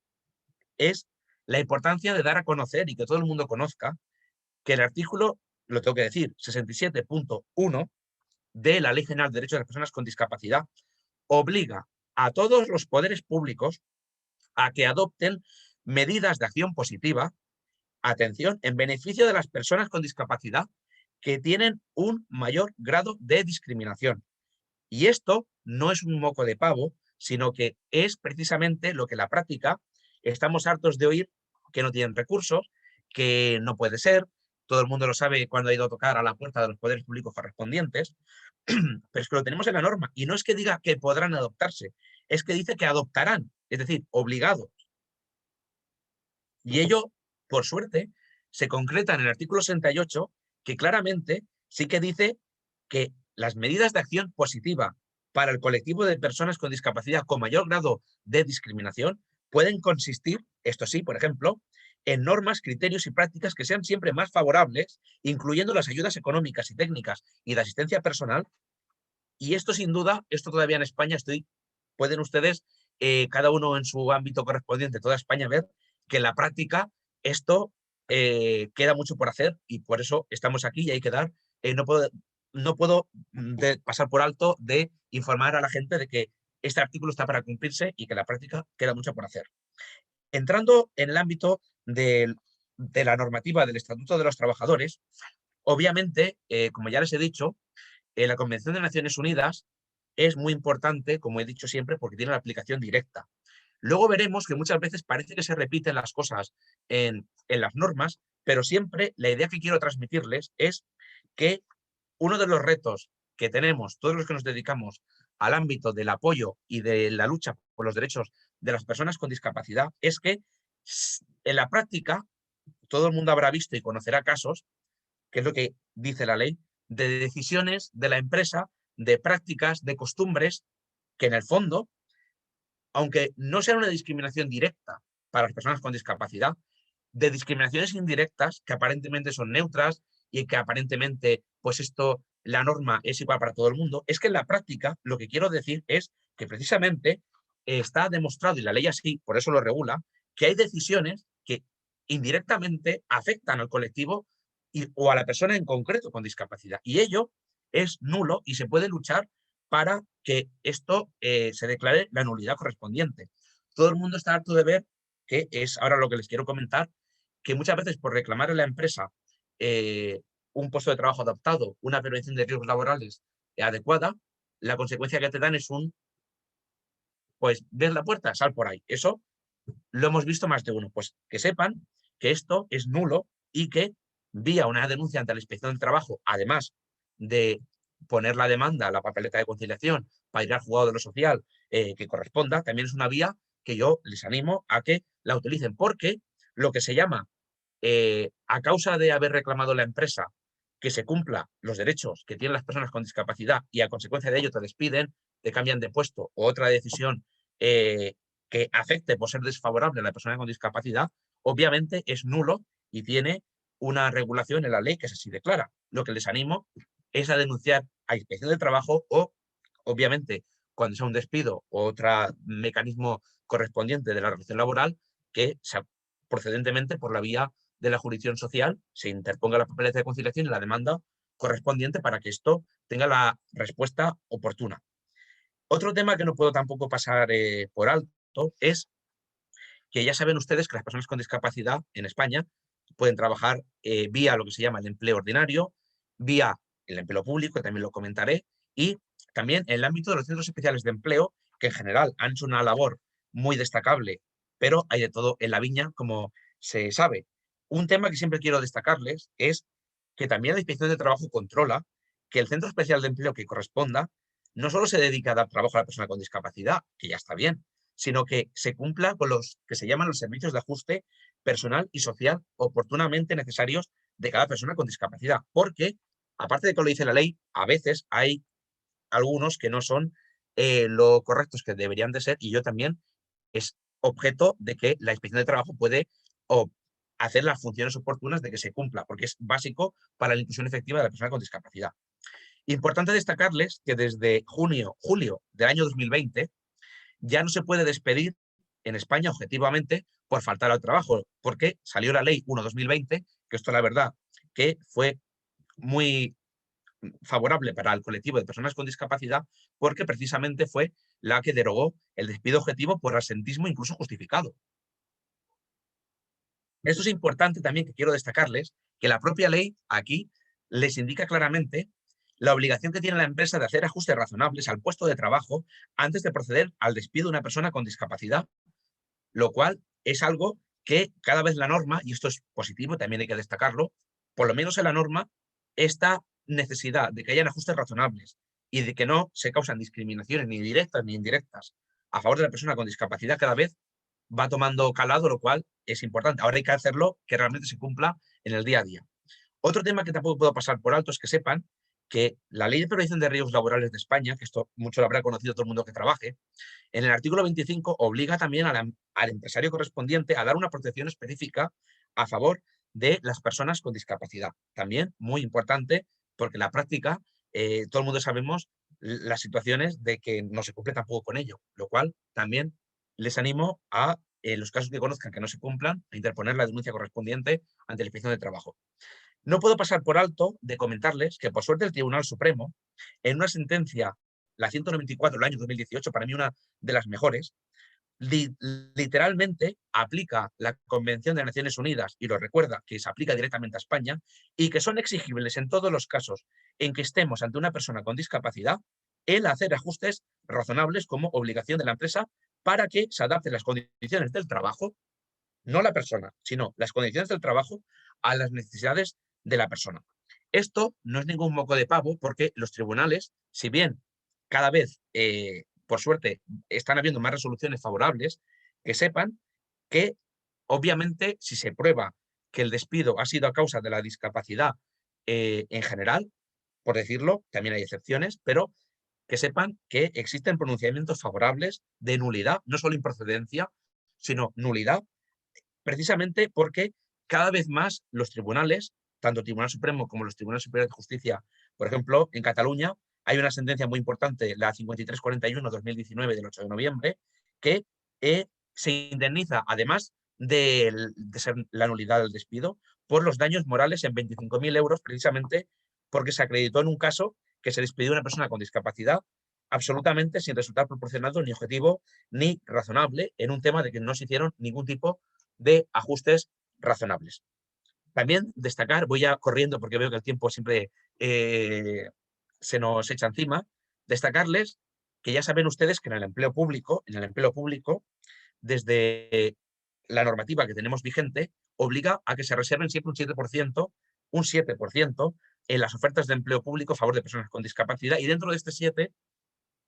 es la importancia de dar a conocer y que todo el mundo conozca que el artículo, lo tengo que decir, 67.1 de la Ley General de Derechos de las Personas con Discapacidad obliga a todos los poderes públicos a que adopten medidas de acción positiva, atención, en beneficio de las personas con discapacidad que tienen un mayor grado de discriminación. Y esto no es un moco de pavo, sino que es precisamente lo que en la práctica estamos hartos de oír, que no tienen recursos, que no puede ser, todo el mundo lo sabe cuando ha ido a tocar a la puerta de los poderes públicos correspondientes, pero es que lo tenemos en la norma. Y no es que diga que podrán adoptarse, es que dice que adoptarán, es decir, obligados. Y ello, por suerte, se concreta en el artículo 68, que claramente sí que dice que las medidas de acción positiva para el colectivo de personas con discapacidad con mayor grado de discriminación pueden consistir, esto sí, por ejemplo, en normas, criterios y prácticas que sean siempre más favorables, incluyendo las ayudas económicas y técnicas y de asistencia personal. Y esto sin duda, esto todavía en España pueden ustedes, cada uno en su ámbito correspondiente, toda España, ver que en la práctica esto queda mucho por hacer y por eso estamos aquí y hay que dar, no puedo pasar por alto de informar a la gente de que este artículo está para cumplirse y que en la práctica queda mucho por hacer. Entrando en el ámbito de la normativa del Estatuto de los Trabajadores, obviamente, como ya les he dicho, la Convención de Naciones Unidas es muy importante, como he dicho siempre, porque tiene la aplicación directa. Luego veremos que muchas veces parece que se repiten las cosas en las normas, pero siempre la idea que quiero transmitirles es que uno de los retos que tenemos todos los que nos dedicamos al ámbito del apoyo y de la lucha por los derechos de las personas con discapacidad es que en la práctica todo el mundo habrá visto y conocerá casos, que es lo que dice la ley, de decisiones de la empresa, de prácticas, de costumbres, que en el fondo, aunque no sea una discriminación directa para las personas con discapacidad, de discriminaciones indirectas que aparentemente son neutras y que aparentemente, pues esto, la norma es igual para todo el mundo, es que en la práctica lo que quiero decir es que precisamente está demostrado, y la ley así, por eso lo regula, que hay decisiones que indirectamente afectan al colectivo o a la persona en concreto con discapacidad. Y ello es nulo y se puede luchar para que esto se declare la nulidad correspondiente. Todo el mundo está harto de ver que es ahora lo que les quiero comentar, que muchas veces por reclamar a la empresa un puesto de trabajo adaptado, una prevención de riesgos laborales adecuada, la consecuencia que te dan es pues, ves la puerta, sal por ahí. Eso lo hemos visto más de uno. Pues que sepan que esto es nulo y que vía una denuncia ante la Inspección del Trabajo, además de poner la demanda, la papeleta de conciliación, para ir al juzgado de lo social que corresponda, también es una vía que yo les animo a que la utilicen, porque lo que se llama, a causa de haber reclamado la empresa que se cumpla los derechos que tienen las personas con discapacidad y a consecuencia de ello te despiden, te cambian de puesto o otra decisión que afecte por ser desfavorable a la persona con discapacidad, obviamente es nulo y tiene una regulación en la ley que se así declara. Lo que les animo es a denunciar a Inspección del Trabajo o, obviamente, cuando sea un despido o otro mecanismo correspondiente de la relación laboral, que sea procedentemente por la vía de la jurisdicción social se interponga la papeleta de conciliación y la demanda correspondiente para que esto tenga la respuesta oportuna. Otro tema que no puedo tampoco pasar por alto es que ya saben ustedes que las personas con discapacidad en España pueden trabajar vía lo que se llama el empleo ordinario, vía el empleo público, que también lo comentaré, y también en el ámbito de los centros especiales de empleo, que en general han hecho una labor muy destacable, pero hay de todo en la viña, como se sabe. Un tema que siempre quiero destacarles es que también la Inspección de Trabajo controla que el centro especial de empleo que corresponda no solo se dedica a dar trabajo a la persona con discapacidad, que ya está bien, sino que se cumpla con los que se llaman los servicios de ajuste personal y social oportunamente necesarios de cada persona con discapacidad. Porque, aparte de que lo dice la ley, a veces hay algunos que no son lo correctos que deberían de ser y yo también es objeto de que la Inspección de Trabajo puede hacer las funciones oportunas de que se cumpla, porque es básico para la inclusión efectiva de la persona con discapacidad. Importante destacarles que desde julio del año 2020 ya no se puede despedir en España objetivamente por faltar al trabajo, porque salió la ley 1-2020, que esto la verdad que fue muy favorable para el colectivo de personas con discapacidad, porque precisamente fue la que derogó el despido objetivo por absentismo incluso justificado. Esto es importante también, que quiero destacarles, que la propia ley aquí les indica claramente la obligación que tiene la empresa de hacer ajustes razonables al puesto de trabajo antes de proceder al despido de una persona con discapacidad, lo cual es algo que cada vez la norma, y esto es positivo, también hay que destacarlo, por lo menos en la norma, esta necesidad de que hayan ajustes razonables y de que no se causan discriminaciones ni directas ni indirectas a favor de la persona con discapacidad cada vez va tomando calado, lo cual es importante. Ahora hay que hacerlo que realmente se cumpla en el día a día. Otro tema que tampoco puedo pasar por alto es que sepan que la Ley de Prevención de Riesgos Laborales de España, que esto mucho lo habrá conocido todo el mundo que trabaje, en el artículo 25 obliga también al empresario correspondiente a dar una protección específica a favor de las personas con discapacidad. También muy importante, porque en la práctica todo el mundo sabemos las situaciones de que no se cumple tampoco con ello, lo cual también les animo a, en los casos que conozcan que no se cumplan, a interponer la denuncia correspondiente ante la Inspección de Trabajo. No puedo pasar por alto de comentarles que, por suerte, el Tribunal Supremo, en una sentencia, la 194 del año 2018, para mí una de las mejores, literalmente aplica la Convención de Naciones Unidas y lo recuerda que se aplica directamente a España y que son exigibles en todos los casos en que estemos ante una persona con discapacidad el hacer ajustes razonables como obligación de la empresa para que se adapten las condiciones del trabajo, no la persona, sino las condiciones del trabajo a las necesidades de la persona. Esto no es ningún moco de pavo porque los tribunales, si bien cada vez, por suerte, están habiendo más resoluciones favorables, que sepan que obviamente si se prueba que el despido ha sido a causa de la discapacidad en general, por decirlo, también hay excepciones, pero que sepan que existen pronunciamientos favorables de nulidad, no solo improcedencia, sino nulidad, precisamente porque cada vez más los tribunales, tanto el Tribunal Supremo como los Tribunales Superiores de Justicia, por ejemplo, en Cataluña hay una sentencia muy importante, la 5341-2019 del 8 de noviembre, que se indemniza, además de ser la nulidad del despido, por los daños morales en 25.000 euros, precisamente porque se acreditó en un caso que se despidió a una persona con discapacidad absolutamente sin resultar proporcionado ni objetivo ni razonable en un tema de que no se hicieron ningún tipo de ajustes razonables. También destacar, voy ya corriendo porque veo que el tiempo siempre se nos echa encima, destacarles que ya saben ustedes que en el empleo público, desde la normativa que tenemos vigente, obliga a que se reserven siempre un 7% en las ofertas de empleo público a favor de personas con discapacidad, y dentro de este 7,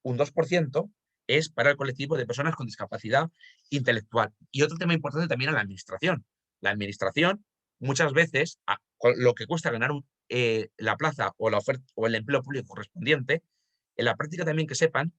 un 2% es para el colectivo de personas con discapacidad intelectual. Y otro tema importante también a la administración. La administración, muchas veces, lo que cuesta ganar la plaza o la oferta o el empleo público correspondiente, en la práctica también que sepan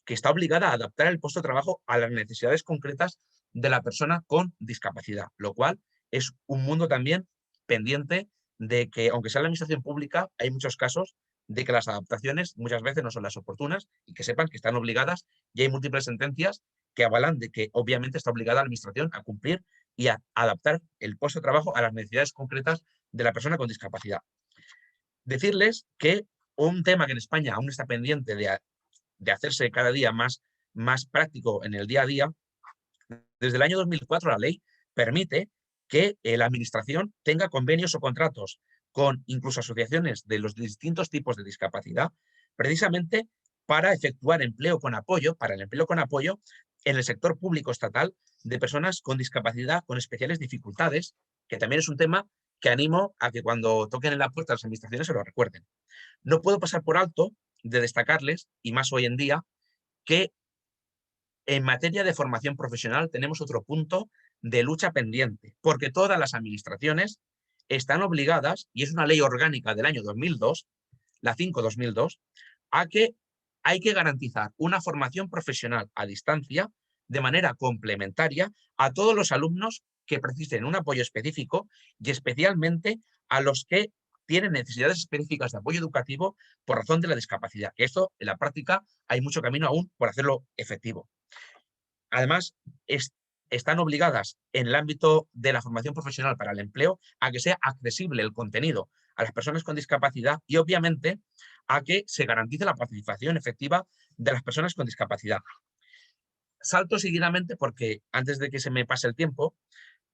que está obligada a adaptar el puesto de trabajo a las necesidades concretas de la persona con discapacidad, lo cual es un mundo también pendiente de que, aunque sea la administración pública, hay muchos casos de que las adaptaciones muchas veces no son las oportunas, y que sepan que están obligadas, y hay múltiples sentencias que avalan de que obviamente está obligada la administración a cumplir y a adaptar el puesto de trabajo a las necesidades concretas de la persona con discapacidad. Decirles que un tema que en España aún está pendiente de hacerse cada día más práctico en el día a día, desde el año 2004 la ley permite que la administración tenga convenios o contratos con incluso asociaciones de los distintos tipos de discapacidad, precisamente para efectuar empleo con apoyo, en el sector público estatal de personas con discapacidad, con especiales dificultades, que también es un tema que animo a que cuando toquen en la puerta de las administraciones se lo recuerden. No puedo pasar por alto de destacarles, y más hoy en día, que en materia de formación profesional tenemos otro punto de lucha pendiente, porque todas las administraciones están obligadas, y es una ley orgánica del año 2002, la 5/2002, a que hay que garantizar una formación profesional a distancia de manera complementaria a todos los alumnos que precisen un apoyo específico, y especialmente a los que tienen necesidades específicas de apoyo educativo por razón de la discapacidad. Esto, en la práctica, hay mucho camino aún por hacerlo efectivo. Además, están obligadas en el ámbito de la formación profesional para el empleo a que sea accesible el contenido a las personas con discapacidad, y obviamente a que se garantice la participación efectiva de las personas con discapacidad. Salto seguidamente porque, antes de que se me pase el tiempo,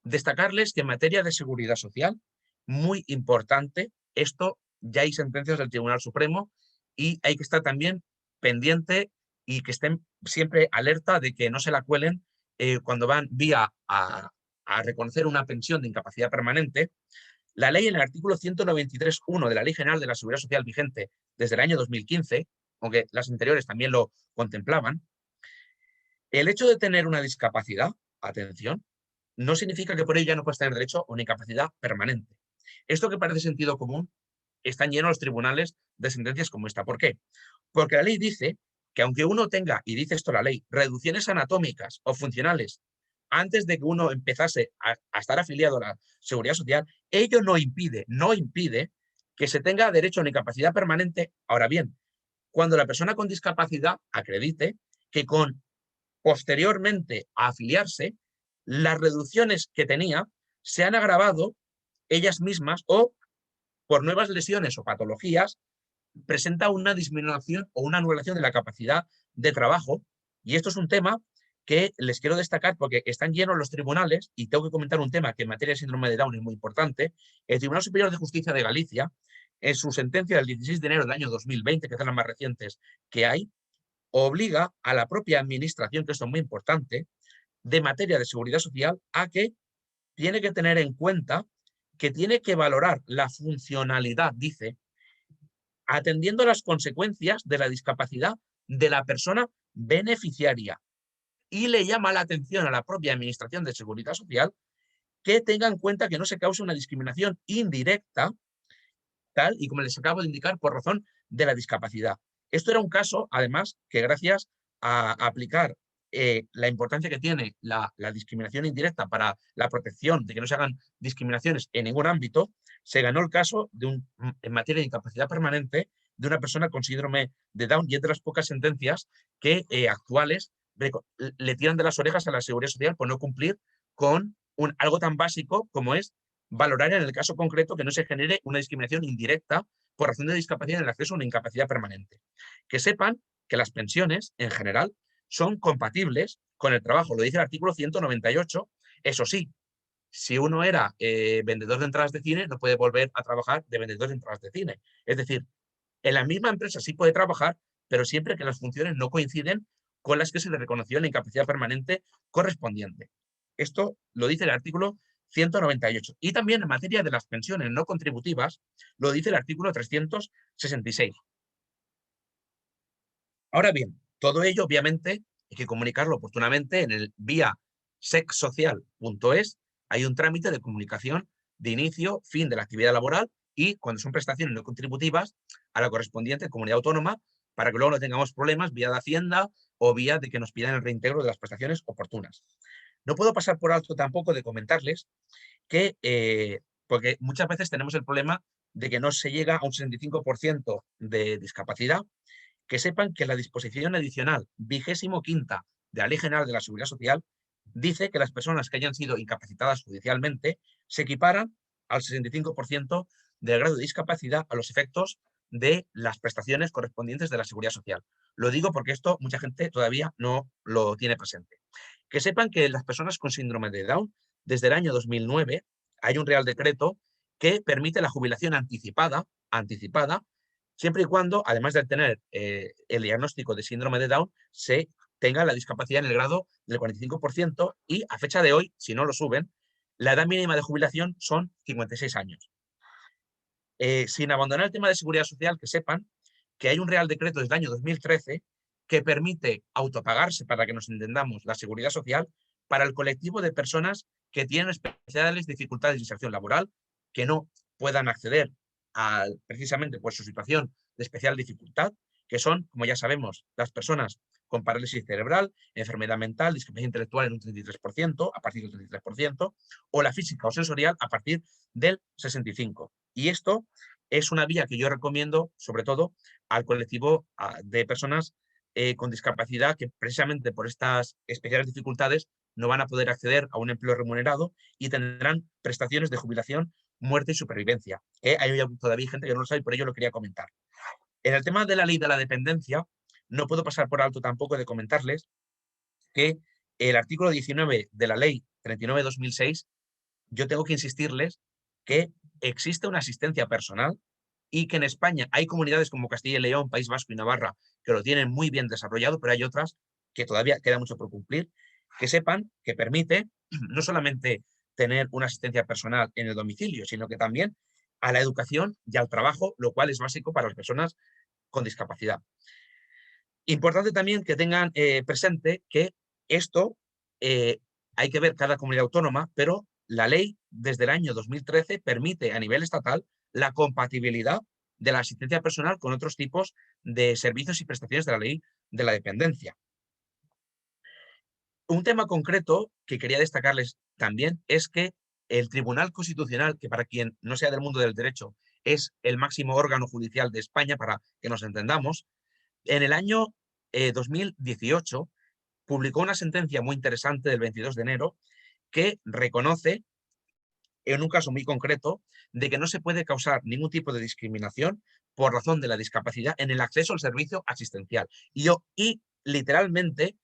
destacarles que en materia de seguridad social, muy importante, esto ya hay sentencias del Tribunal Supremo, y hay que estar también pendiente y que estén siempre alerta de que no se la cuelen cuando van vía a reconocer una pensión de incapacidad permanente. La ley, en el artículo 193.1 de la Ley General de la Seguridad Social vigente desde el año 2015, aunque las anteriores también lo contemplaban, el hecho de tener una discapacidad, atención, no significa que por ello ya no puedas tener derecho a una incapacidad permanente. Esto, que parece sentido común, están llenos los tribunales de sentencias como esta. ¿Por qué? Porque la ley dice que aunque uno tenga, y dice esto la ley, reducciones anatómicas o funcionales antes de que uno empezase a estar afiliado a la Seguridad Social, ello no impide que se tenga derecho a una incapacidad permanente. Ahora bien, cuando la persona con discapacidad acredite que posteriormente a afiliarse, las reducciones que tenía se han agravado ellas mismas, o por nuevas lesiones o patologías presenta una disminución o una anulación de la capacidad de trabajo. Y esto es un tema que les quiero destacar porque están llenos los tribunales, y tengo que comentar un tema que en materia de síndrome de Down es muy importante. El Tribunal Superior de Justicia de Galicia, en su sentencia del 16 de enero del año 2020, que son las más recientes que hay, obliga a la propia administración, que esto es muy importante, de materia de seguridad social, a que tiene que tener en cuenta que tiene que valorar la funcionalidad, dice, atendiendo a las consecuencias de la discapacidad de la persona beneficiaria. Y le llama la atención a la propia Administración de Seguridad Social que tenga en cuenta que no se cause una discriminación indirecta, tal y como les acabo de indicar, por razón de la discapacidad. Esto era un caso, además, que gracias a aplicar la importancia que tiene la discriminación indirecta para la protección de que no se hagan discriminaciones en ningún ámbito, se ganó el caso en materia de incapacidad permanente de una persona con síndrome de Down, y es de las pocas sentencias que actuales le tiran de las orejas a la Seguridad Social por no cumplir con algo tan básico como es valorar en el caso concreto que no se genere una discriminación indirecta por razón de discapacidad en el acceso a una incapacidad permanente. Que sepan que las pensiones, en general, son compatibles con el trabajo. Lo dice el artículo 198. Eso sí, si uno era vendedor de entradas de cine, no puede volver a trabajar de vendedor de entradas de cine. Es decir, en la misma empresa sí puede trabajar, pero siempre que las funciones no coinciden con las que se le reconoció la incapacidad permanente correspondiente. Esto lo dice el artículo 198. Y también en materia de las pensiones no contributivas, lo dice el artículo 366. Ahora bien, todo ello obviamente hay que comunicarlo oportunamente en el vía sexsocial.es. Hay un trámite de comunicación de inicio, fin de la actividad laboral y cuando son prestaciones no contributivas a la correspondiente comunidad autónoma para que luego no tengamos problemas vía de Hacienda o vía de que nos pidan el reintegro de las prestaciones oportunas. No puedo pasar por alto tampoco de comentarles que, porque muchas veces tenemos el problema de que no se llega a un 65% de discapacidad, que sepan que la disposición adicional 25ª de la Ley General de la Seguridad Social dice que las personas que hayan sido incapacitadas judicialmente se equiparan al 65% del grado de discapacidad a los efectos de las prestaciones correspondientes de la Seguridad Social. Lo digo porque esto mucha gente todavía no lo tiene presente. Que sepan que las personas con síndrome de Down, desde el año 2009, hay un Real Decreto que permite la jubilación anticipada, siempre y cuando, además de tener el diagnóstico de síndrome de Down, se tenga la discapacidad en el grado del 45% y a fecha de hoy, si no lo suben, la edad mínima de jubilación son 56 años. Sin abandonar el tema de seguridad social, que sepan que hay un Real Decreto desde el año 2013 que permite autopagarse, para que nos entendamos, la seguridad social para el colectivo de personas que tienen especiales dificultades de inserción laboral, que no puedan acceder a precisamente pues, su situación de especial dificultad, que son, como ya sabemos, las personas con parálisis cerebral, enfermedad mental, discapacidad intelectual en un 33%, a partir del 33%, o la física o sensorial a partir del 65%. Y esto es una vía que yo recomiendo, sobre todo, al colectivo de personas con discapacidad que precisamente por estas especiales dificultades no van a poder acceder a un empleo remunerado y tendrán prestaciones de jubilación, muerte y supervivencia. Hay todavía gente que no lo sabe y por ello lo quería comentar. En el tema de la ley de la dependencia, no puedo pasar por alto tampoco de comentarles que el artículo 19 de la ley 39/2006, yo tengo que insistirles que existe una asistencia personal y que en España hay comunidades como Castilla y León, País Vasco y Navarra que lo tienen muy bien desarrollado, pero hay otras que todavía queda mucho por cumplir, que sepan que permite no solamente tener una asistencia personal en el domicilio, sino que también a la educación y al trabajo, lo cual es básico para las personas con discapacidad. Importante también que tengan presente que esto hay que ver cada comunidad autónoma, pero la ley desde el año 2013 permite a nivel estatal la compatibilidad de la asistencia personal con otros tipos de servicios y prestaciones de la ley de la dependencia. Un tema concreto que quería destacarles también es que el Tribunal Constitucional, que para quien no sea del mundo del derecho es el máximo órgano judicial de España, para que nos entendamos, en el año 2018 publicó una sentencia muy interesante del 22 de enero que reconoce, en un caso muy concreto, de que no se puede causar ningún tipo de discriminación por razón de la discapacidad en el acceso al servicio asistencial. Y literalmente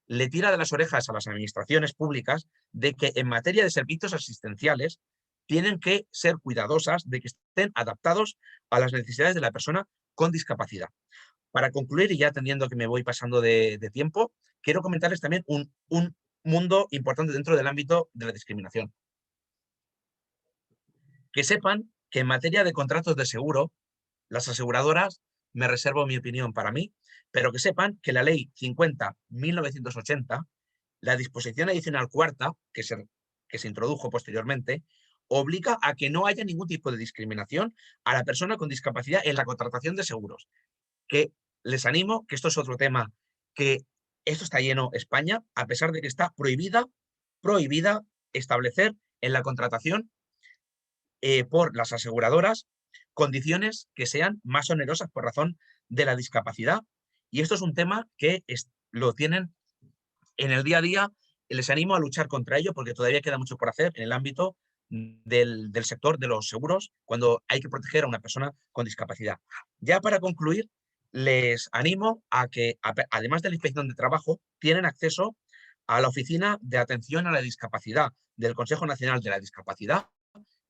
le tira de las orejas a las administraciones públicas de que en materia de servicios asistenciales tienen que ser cuidadosas de que estén adaptados a las necesidades de la persona con discapacidad. Para concluir, y ya atendiendo que me voy pasando de tiempo, quiero comentarles también un mundo importante dentro del ámbito de la discriminación. Que sepan que en materia de contratos de seguro, las aseguradoras, me reservo mi opinión para mí, pero que sepan que la ley 50/1980, la disposición adicional cuarta, que se introdujo posteriormente, obliga a que no haya ningún tipo de discriminación a la persona con discapacidad en la contratación de seguros. Que les animo, que esto es otro tema, que esto está lleno España, a pesar de que está prohibida establecer en la contratación por las aseguradoras condiciones que sean más onerosas por razón de la discapacidad. Y esto es un tema que lo tienen en el día a día. Les animo a luchar contra ello porque todavía queda mucho por hacer en el ámbito del sector de los seguros cuando hay que proteger a una persona con discapacidad. Ya para concluir, les animo a que, además de la inspección de trabajo, tienen acceso a la Oficina de Atención a la Discapacidad del Consejo Nacional de la Discapacidad,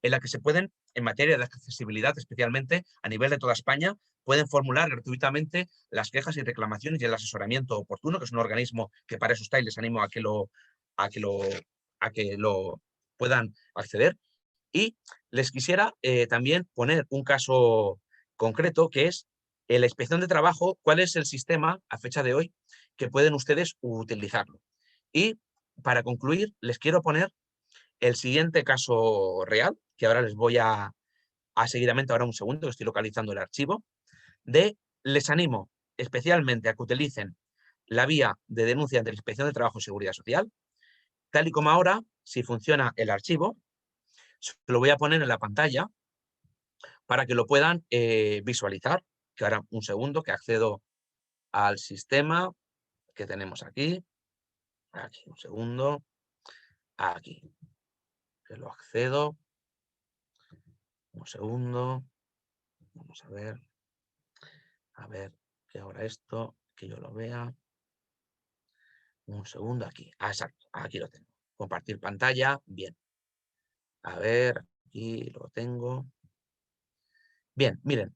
en la que se pueden, en materia de accesibilidad, especialmente a nivel de toda España, pueden formular gratuitamente las quejas y reclamaciones y el asesoramiento oportuno, que es un organismo que para eso está, y les animo a que lo, a que lo puedan acceder. Y les quisiera también poner un caso concreto, que es en la inspección de trabajo, cuál es el sistema a fecha de hoy que pueden ustedes utilizarlo. Y para concluir, les quiero poner el siguiente caso real, que ahora les voy a seguidamente, ahora un segundo, que estoy localizando el archivo, les animo especialmente a que utilicen la vía de denuncia ante la Inspección de Trabajo y Seguridad Social, tal y como ahora, si funciona el archivo, se lo voy a poner en la pantalla para que lo puedan visualizar, que ahora un segundo, que accedo al sistema que tenemos aquí, un segundo, aquí, que lo accedo, un segundo, vamos a ver, que ahora esto, que yo lo vea, un segundo aquí, exacto, aquí lo tengo, compartir pantalla, bien, a ver, aquí lo tengo, bien, miren,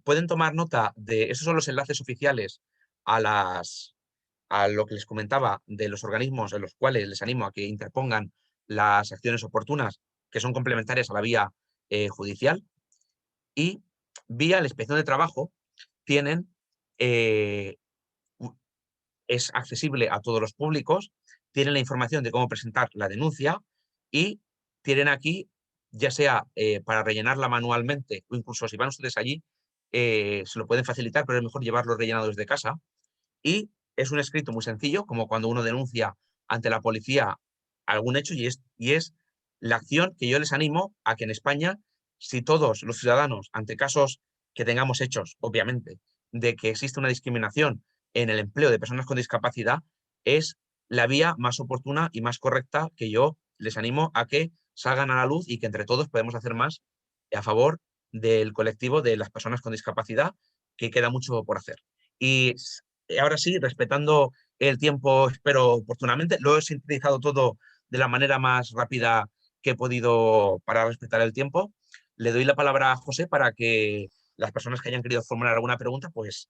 pueden tomar nota de, esos son los enlaces oficiales a lo que les comentaba de los organismos en los cuales les animo a que interpongan las acciones oportunas que son complementarias a la vía judicial, y vía la Inspección de Trabajo tienen, es accesible a todos los públicos, tienen la información de cómo presentar la denuncia y tienen aquí, ya sea para rellenarla manualmente o incluso si van ustedes allí, se lo pueden facilitar, pero es mejor llevarlo rellenado desde casa. Y es un escrito muy sencillo, como cuando uno denuncia ante la policía algún hecho, y es la acción que yo les animo a que en España, si todos los ciudadanos, ante casos que tengamos hechos, obviamente, de que existe una discriminación en el empleo de personas con discapacidad, es la vía más oportuna y más correcta que yo les animo a que salgan a la luz y que entre todos podemos hacer más a favor del colectivo de las personas con discapacidad, que queda mucho por hacer. Y ahora sí, respetando el tiempo, espero oportunamente, lo he sintetizado todo de la manera más rápida que he podido para respetar el tiempo. Le doy la palabra a José para que las personas que hayan querido formular alguna pregunta, pues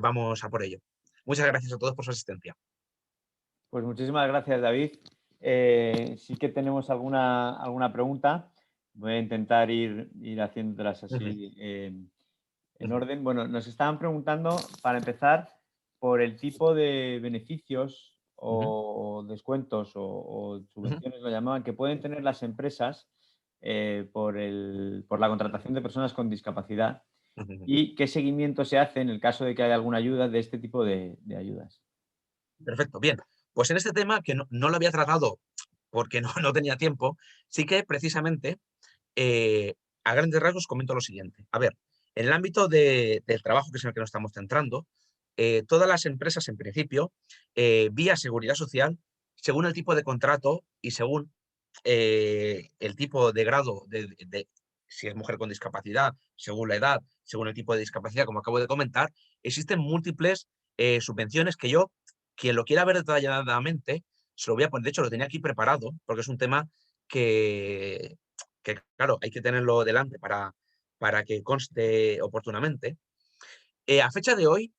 vamos a por ello. Muchas gracias a todos por su asistencia. Pues muchísimas gracias, David. Sí que tenemos alguna pregunta. Voy a intentar ir haciéndolas así en orden. Bueno, nos estaban preguntando, para empezar, por el tipo de beneficios o descuentos o subvenciones, lo llamaban, que pueden tener las empresas por la contratación de personas con discapacidad, y qué seguimiento se hace en el caso de que haya alguna ayuda de este tipo de ayudas. Perfecto, bien. Pues en este tema, que no lo había tratado porque no tenía tiempo, sí que precisamente a grandes rasgos comento lo siguiente. A ver, en el ámbito del trabajo, que es en el que nos estamos centrando, todas las empresas, en principio, vía seguridad social, según el tipo de contrato y según el tipo de grado si es mujer con discapacidad, según la edad, según el tipo de discapacidad, como acabo de comentar, existen múltiples subvenciones que yo, quien lo quiera ver detalladamente, se lo voy a poner. De hecho, lo tenía aquí preparado, porque es un tema que claro, hay que tenerlo delante para que conste oportunamente. A fecha de hoy,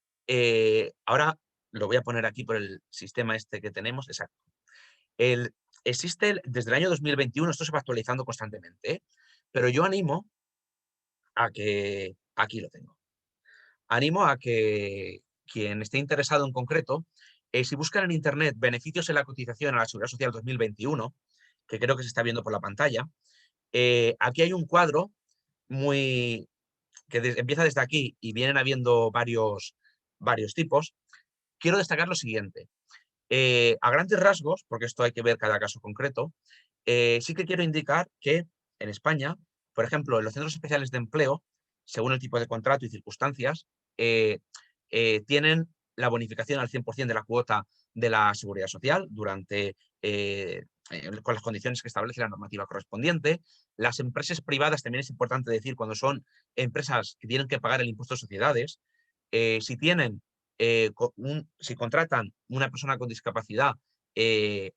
ahora lo voy a poner aquí por el sistema este que tenemos, exacto. Existe desde el año 2021, esto se va actualizando constantemente, pero yo animo a que, aquí lo tengo, animo a que quien esté interesado en concreto, si buscan en internet beneficios en la cotización a la Seguridad Social 2021, que creo que se está viendo por la pantalla, aquí hay un cuadro que empieza desde aquí y vienen habiendo varios tipos. Quiero destacar lo siguiente. A grandes rasgos, porque esto hay que ver cada caso concreto, sí que quiero indicar que en España, por ejemplo, en los centros especiales de empleo, según el tipo de contrato y circunstancias, tienen la bonificación al 100% de la cuota de la seguridad social durante con las condiciones que establece la normativa correspondiente. Las empresas privadas, también es importante decir, cuando son empresas que tienen que pagar el impuesto de sociedades, si tienen, si contratan una persona con discapacidad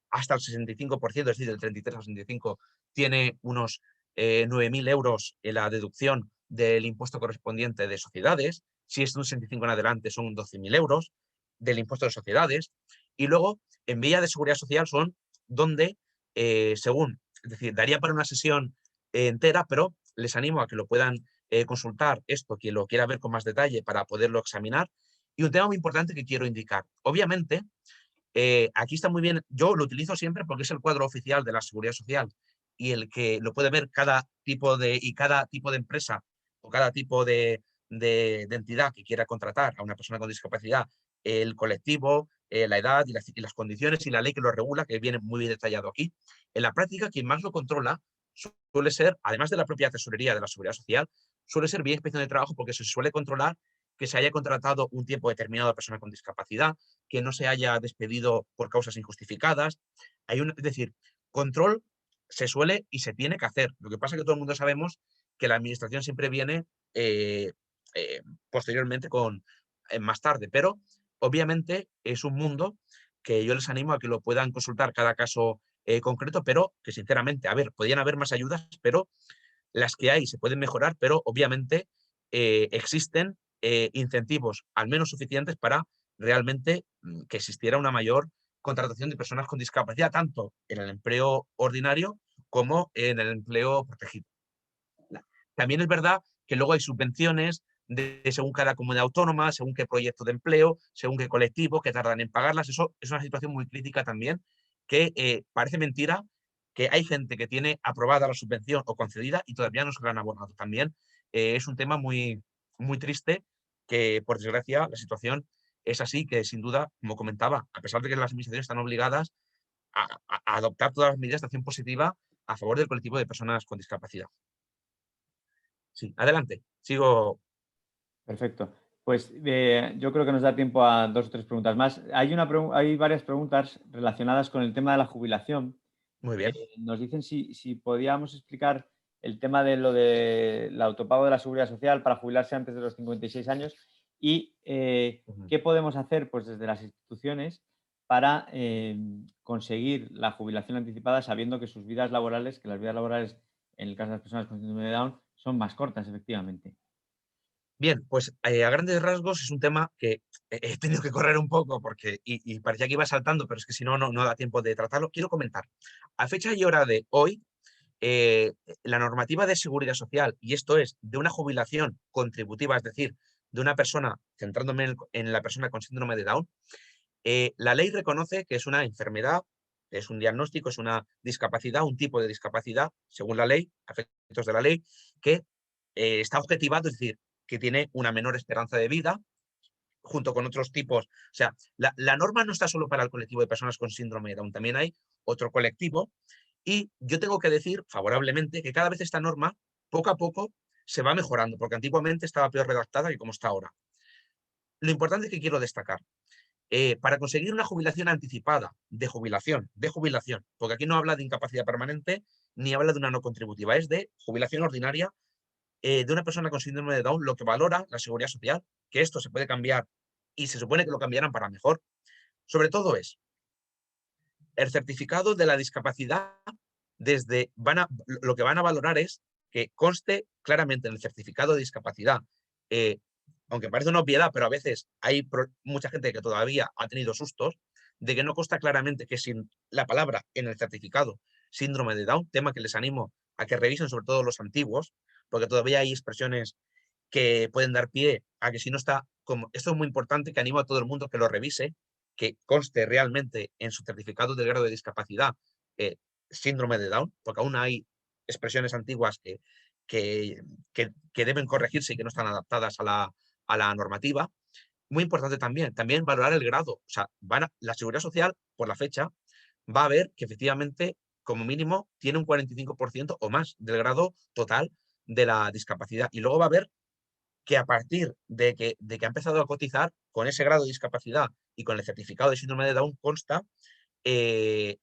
hasta el 65%, es decir, del 33 al 65, tiene unos 9.000 euros en la deducción del impuesto correspondiente de sociedades. Si es de un 65 en adelante, son 12.000 euros del impuesto de sociedades. Y luego, en vía de seguridad social son donde, según, es decir, daría para una sesión entera, pero les animo a que lo puedan consultar esto, quien lo quiera ver con más detalle para poderlo examinar. Y un tema muy importante que quiero indicar. Obviamente, aquí está muy bien, yo lo utilizo siempre porque es el cuadro oficial de la Seguridad Social y el que lo puede ver cada tipo de empresa o cada tipo de entidad que quiera contratar a una persona con discapacidad, el colectivo, la edad y las condiciones y la ley que lo regula, que viene muy bien detallado aquí. En la práctica, quien más lo controla suele ser, además de la propia tesorería de la Seguridad Social, suele ser Vía Inspección de Trabajo, porque se suele controlar que se haya contratado un tiempo determinado a personas con discapacidad, que no se haya despedido por causas injustificadas. Es decir, control se suele y se tiene que hacer. Lo que pasa es que todo el mundo sabemos que la administración siempre viene eh, posteriormente más tarde, pero obviamente es un mundo que yo les animo a que lo puedan consultar cada caso concreto, pero que sinceramente, a ver, podrían haber más ayudas, pero las que hay se pueden mejorar, pero obviamente existen incentivos al menos suficientes para realmente que existiera una mayor contratación de personas con discapacidad, tanto en el empleo ordinario como en el empleo protegido. También es verdad que luego hay subvenciones según cada comunidad autónoma, según qué proyecto de empleo, según qué colectivo, que tardan en pagarlas. Eso es una situación muy crítica también, que parece mentira que hay gente que tiene aprobada la subvención o concedida y todavía no se la han abonado. También es un tema muy, muy triste que, por desgracia, la situación es así, que sin duda, como comentaba, a pesar de que las administraciones están obligadas a adoptar todas las medidas de acción positiva a favor del colectivo de personas con discapacidad. Sí, adelante. Sigo. Perfecto. Pues yo creo que nos da tiempo a 2 o 3 preguntas más. Hay varias preguntas relacionadas con el tema de la jubilación. Muy bien. Nos dicen si podíamos explicar el tema de lo del autopago de la Seguridad Social para jubilarse antes de los 56 años y qué podemos hacer pues, desde las instituciones para conseguir la jubilación anticipada sabiendo que sus vidas laborales, que las vidas laborales en el caso de las personas con síndrome de Down son más cortas, efectivamente. Bien, pues a grandes rasgos es un tema que he tenido que correr un poco porque y parecía que iba saltando, pero es que si no, no da tiempo de tratarlo. Quiero comentar, a fecha y hora de hoy, la normativa de seguridad social, y esto es de una jubilación contributiva, es decir, de una persona, centrándome en la persona con síndrome de Down, la ley reconoce que es una enfermedad, es un diagnóstico, es una discapacidad, un tipo de discapacidad, según la ley, a efectos de la ley, que está objetivado, es decir, que tiene una menor esperanza de vida, junto con otros tipos. O sea, la norma no está solo para el colectivo de personas con síndrome de Down, también hay otro colectivo. Y yo tengo que decir favorablemente que cada vez esta norma, poco a poco, se va mejorando, porque antiguamente estaba peor redactada que como está ahora. Lo importante que quiero destacar, para conseguir una jubilación anticipada, de jubilación, porque aquí no habla de incapacidad permanente ni habla de una no contributiva, es de jubilación ordinaria de una persona con síndrome de Down, lo que valora la seguridad social, que esto se puede cambiar y se supone que lo cambiarán para mejor, sobre todo es el certificado de la discapacidad. Lo que van a valorar es que conste claramente en el certificado de discapacidad, eh, aunque parece una obviedad, pero a veces hay mucha gente que todavía ha tenido sustos, de que no consta claramente que sin la palabra en el certificado síndrome de Down, tema que les animo a que revisen, sobre todo los antiguos, porque todavía hay expresiones que pueden dar pie a que si no está, como esto es muy importante, que animo a todo el mundo que lo revise, que conste realmente en su certificado de grado de discapacidad síndrome de Down, porque aún hay expresiones antiguas que, que deben corregirse y que no están adaptadas a la normativa. Muy importante también valorar el grado. O sea, la Seguridad Social, por la fecha, va a ver que efectivamente, como mínimo, tiene un 45% o más del grado total de la discapacidad. Y luego va a ver que a partir de que ha empezado a cotizar con ese grado de discapacidad y con el certificado de síndrome de Down consta, eh,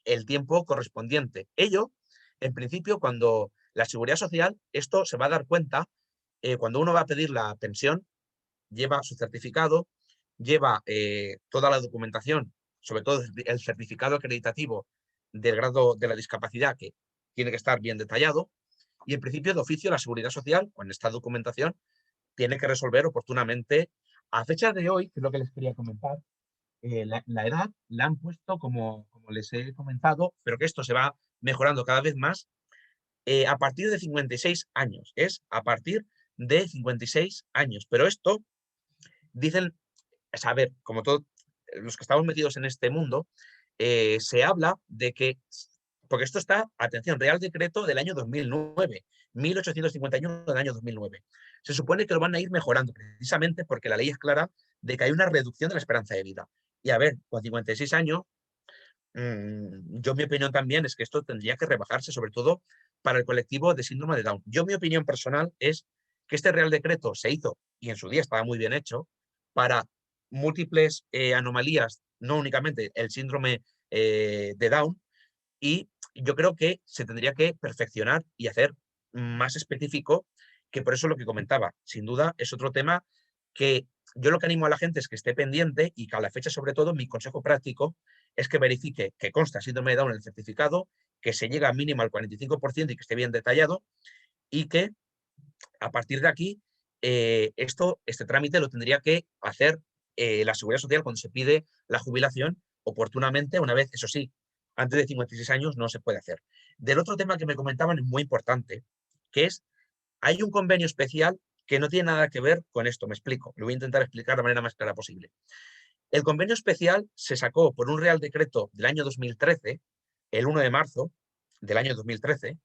el tiempo correspondiente. Ello, en principio, cuando la Seguridad Social, esto se va a dar cuenta cuando uno va a pedir la pensión, lleva su certificado, lleva toda la documentación, sobre todo el certificado acreditativo del grado de la discapacidad, que tiene que estar bien detallado, y en principio de oficio la Seguridad Social, con esta documentación, tiene que resolver oportunamente. A fecha de hoy, que es lo que les quería comentar, la edad la han puesto como les he comentado, pero que esto se va mejorando cada vez más a partir de 56 años. Es a partir de 56 años. Pero esto, dicen, a ver, como todos los que estamos metidos en este mundo, se habla de que, porque esto está, atención, Real Decreto del año 2009, 1851 del año 2009. Se supone que lo van a ir mejorando precisamente porque la ley es clara de que hay una reducción de la esperanza de vida. Y a ver, con 56 años, yo mi opinión también es que esto tendría que rebajarse, sobre todo para el colectivo de síndrome de Down. Yo mi opinión personal es que este Real Decreto se hizo, y en su día estaba muy bien hecho, para múltiples anomalías, no únicamente el síndrome de Down, y yo creo que se tendría que perfeccionar y hacer más específico, que por eso lo que comentaba, sin duda es otro tema que yo lo que animo a la gente es que esté pendiente y que a la fecha, sobre todo, mi consejo práctico es que verifique que consta síndrome de Down en el certificado, que se llega mínimo al 45% y que esté bien detallado, y que a partir de aquí este trámite lo tendría que hacer la Seguridad Social cuando se pide la jubilación oportunamente, una vez, eso sí, antes de 56 años no se puede hacer. Del otro tema que me comentaban es muy importante, que es, hay un convenio especial que no tiene nada que ver con esto, me explico, lo voy a intentar explicar de la manera más clara posible. El convenio especial se sacó por un Real Decreto del año 2013, el 1 de marzo del año 2013,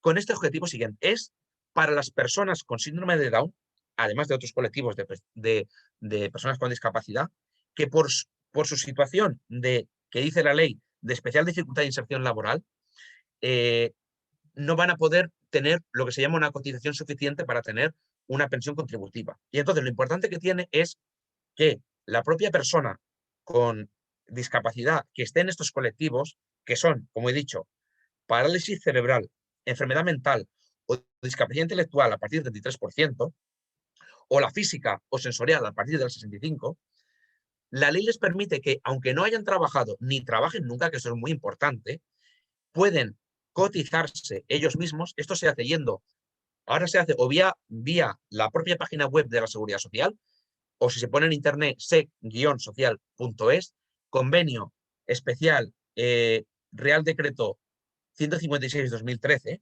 con este objetivo siguiente. Es para las personas con síndrome de Down, además de otros colectivos de personas con discapacidad, que por su situación que dice la ley de especial dificultad de inserción laboral, eh, no van a poder tener lo que se llama una cotización suficiente para tener una pensión contributiva. Y entonces lo importante que tiene es que la propia persona con discapacidad que esté en estos colectivos, que son, como he dicho, parálisis cerebral, enfermedad mental o discapacidad intelectual a partir del 33%, o la física o sensorial a partir del 65%, la ley les permite que, aunque no hayan trabajado ni trabajen nunca, que eso es muy importante, pueden cotizarse ellos mismos. Esto se hace ahora se hace o vía la propia página web de la Seguridad Social, o si se pone en internet sec-social.es, convenio especial Real Decreto 156-2013,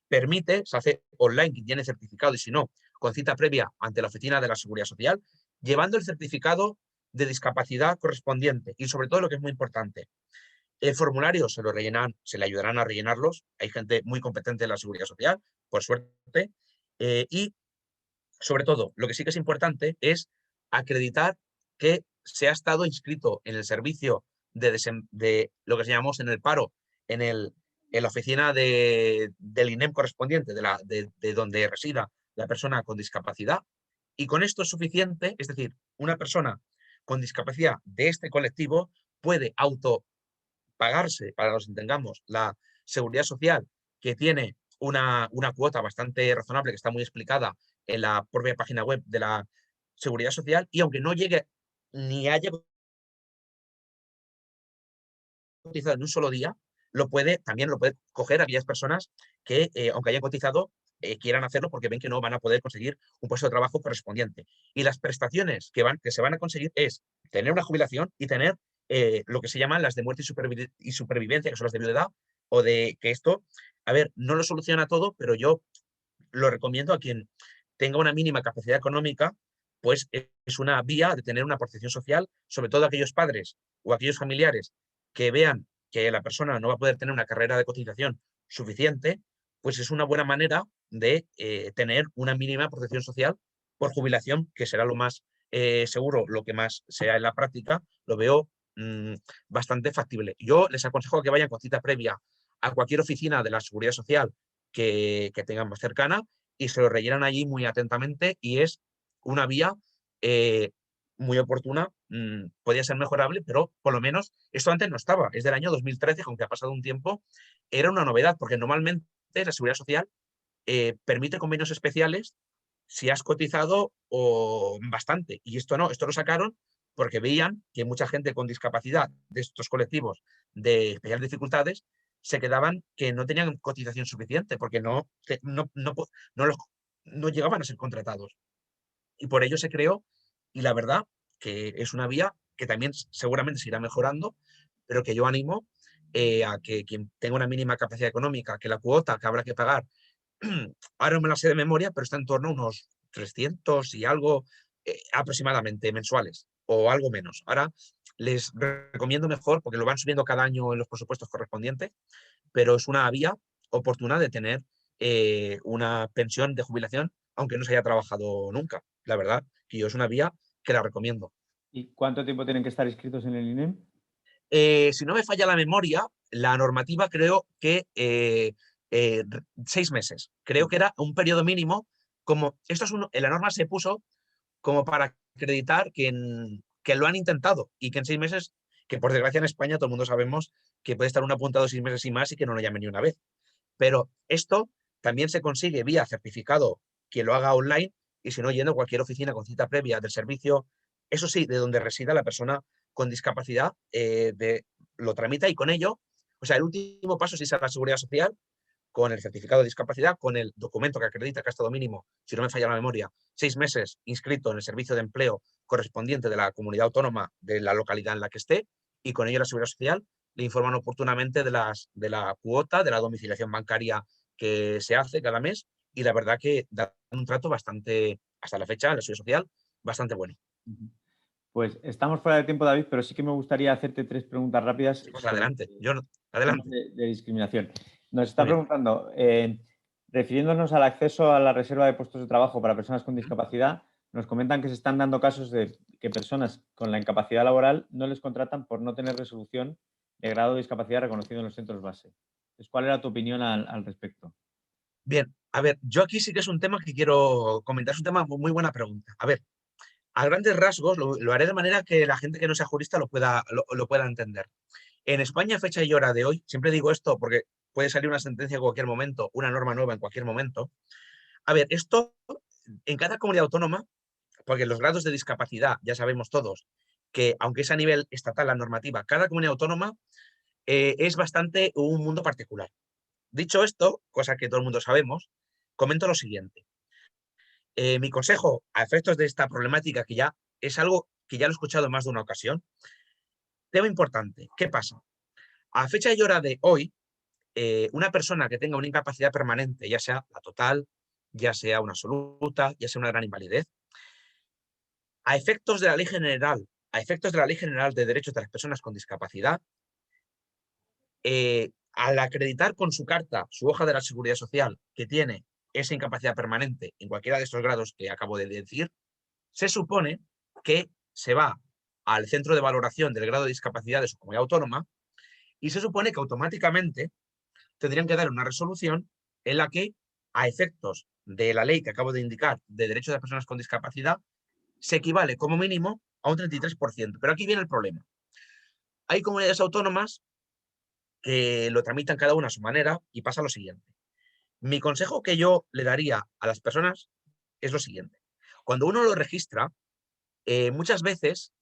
permite, se hace online, quien tiene certificado, y si no, con cita previa ante la oficina de la Seguridad Social, llevando el certificado de discapacidad correspondiente. Y sobre todo, lo que es muy importante, el formulario se lo rellenan, se le ayudarán a rellenarlos. Hay gente muy competente en la Seguridad Social, por suerte. Y sobre todo, lo que sí que es importante es acreditar que se ha estado inscrito en el servicio de lo que llamamos en el paro, en la oficina del INEM correspondiente, de donde resida la persona con discapacidad. Y con esto es suficiente, es decir, una persona con discapacidad de este colectivo puede autopagarse, para que nos entendamos, la seguridad social, que tiene una cuota bastante razonable, que está muy explicada en la propia página web de la Seguridad Social, y aunque no llegue ni haya cotizado en un solo día, también lo puede coger aquellas personas que, aunque hayan cotizado, quieran hacerlo porque ven que no van a poder conseguir un puesto de trabajo correspondiente. Y las prestaciones que se van a conseguir es tener una jubilación y tener lo que se llaman las de muerte y supervivencia, que son las de viudedad, o de que esto, a ver, no lo soluciona todo, pero yo lo recomiendo a quien tenga una mínima capacidad económica, pues es una vía de tener una protección social, sobre todo aquellos padres o aquellos familiares que vean que la persona no va a poder tener una carrera de cotización suficiente, pues es una buena manera de tener una mínima protección social por jubilación, que será lo más seguro, lo que más sea en la práctica, lo veo bastante factible. Yo les aconsejo que vayan con cita previa a cualquier oficina de la Seguridad Social que tengan más cercana, y se lo rellenan allí muy atentamente, y es una vía muy oportuna, podía ser mejorable, pero por lo menos esto antes no estaba. Es del año 2013, aunque ha pasado un tiempo, era una novedad, porque normalmente la Seguridad Social permite convenios especiales si has cotizado o bastante. Y esto no, esto lo sacaron porque veían que mucha gente con discapacidad de estos colectivos de especiales dificultades se quedaban que no tenían cotización suficiente porque no, no llegaban a ser contratados. Y por ello se creó, y la verdad que es una vía que también seguramente se irá mejorando, pero que yo animo a que quien tenga una mínima capacidad económica, que la cuota que habrá que pagar, ahora no me la sé de memoria, pero está en torno a unos 300 y algo aproximadamente mensuales, o algo menos. Ahora les recomiendo mejor, porque lo van subiendo cada año en los presupuestos correspondientes, pero es una vía oportuna de tener una pensión de jubilación, aunque no se haya trabajado nunca. La verdad, que yo es una vía que la recomiendo. ¿Y cuánto tiempo tienen que estar inscritos en el INEM? Si no me falla la memoria, la normativa creo que 6 meses. Creo que era un periodo mínimo, como esto es en la norma se puso como para acreditar que lo han intentado y que en 6 meses, que por desgracia en España todo el mundo sabemos que puede estar un apuntado 6 meses y más y que no lo llame ni una vez. Pero esto también se consigue vía certificado quien lo haga online y si no, yendo a cualquier oficina con cita previa del servicio, eso sí, de donde resida la persona con discapacidad, lo tramita y con ello, o sea, el último paso sí es a la Seguridad Social con el certificado de discapacidad, con el documento que acredita que ha estado mínimo, si no me falla la memoria, 6 meses inscrito en el servicio de empleo correspondiente de la comunidad autónoma de la localidad en la que esté, y con ello la Seguridad Social le informan oportunamente de la cuota, de la domiciliación bancaria que se hace cada mes, y la verdad que da un trato bastante, hasta la fecha, en la Seguridad Social, bastante bueno. Pues estamos fuera de tiempo, David, pero sí que me gustaría hacerte 3 preguntas rápidas Pues sobre adelante, temas adelante. de discriminación. Nos está Muy bien. preguntando, refiriéndonos al acceso a la reserva de puestos de trabajo para personas con Ujú. discapacidad, nos comentan que se están dando casos de que personas con la incapacidad laboral no les contratan por no tener resolución de grado de discapacidad reconocido en los centros base. Entonces, ¿cuál era tu opinión al respecto? Bien, a ver, yo aquí sí que es un tema que quiero comentar, es un tema muy buena pregunta. A ver, a grandes rasgos lo haré de manera que la gente que no sea jurista lo pueda entender. En España, fecha y hora de hoy, siempre digo esto porque puede salir una sentencia en cualquier momento, una norma nueva en cualquier momento. A ver, esto en cada comunidad autónoma, porque los grados de discapacidad, ya sabemos todos, que aunque es a nivel estatal la normativa, cada comunidad autónoma es bastante un mundo particular. Dicho esto, cosa que todo el mundo sabemos, comento lo siguiente. Mi consejo a efectos de esta problemática, que ya es algo que ya lo he escuchado en más de una ocasión, tema importante, ¿qué pasa? A fecha y hora de hoy, una persona que tenga una incapacidad permanente, ya sea la total, ya sea una absoluta, ya sea una gran invalidez, a efectos de la ley general, a efectos de la Ley General de Derechos de las Personas con Discapacidad, al acreditar con su carta, su hoja de la Seguridad Social, que tiene esa incapacidad permanente en cualquiera de estos grados que acabo de decir, se supone que se va al centro de valoración del grado de discapacidad de su comunidad autónoma y se supone que automáticamente tendrían que dar una resolución en la que, a efectos de la ley que acabo de indicar de derechos de las personas con discapacidad, se equivale como mínimo a un 33%. Pero aquí viene el problema. Hay comunidades autónomas que lo tramitan cada una a su manera y pasa lo siguiente. Mi consejo que yo le daría a las personas es lo siguiente. Cuando uno lo registra, muchas veces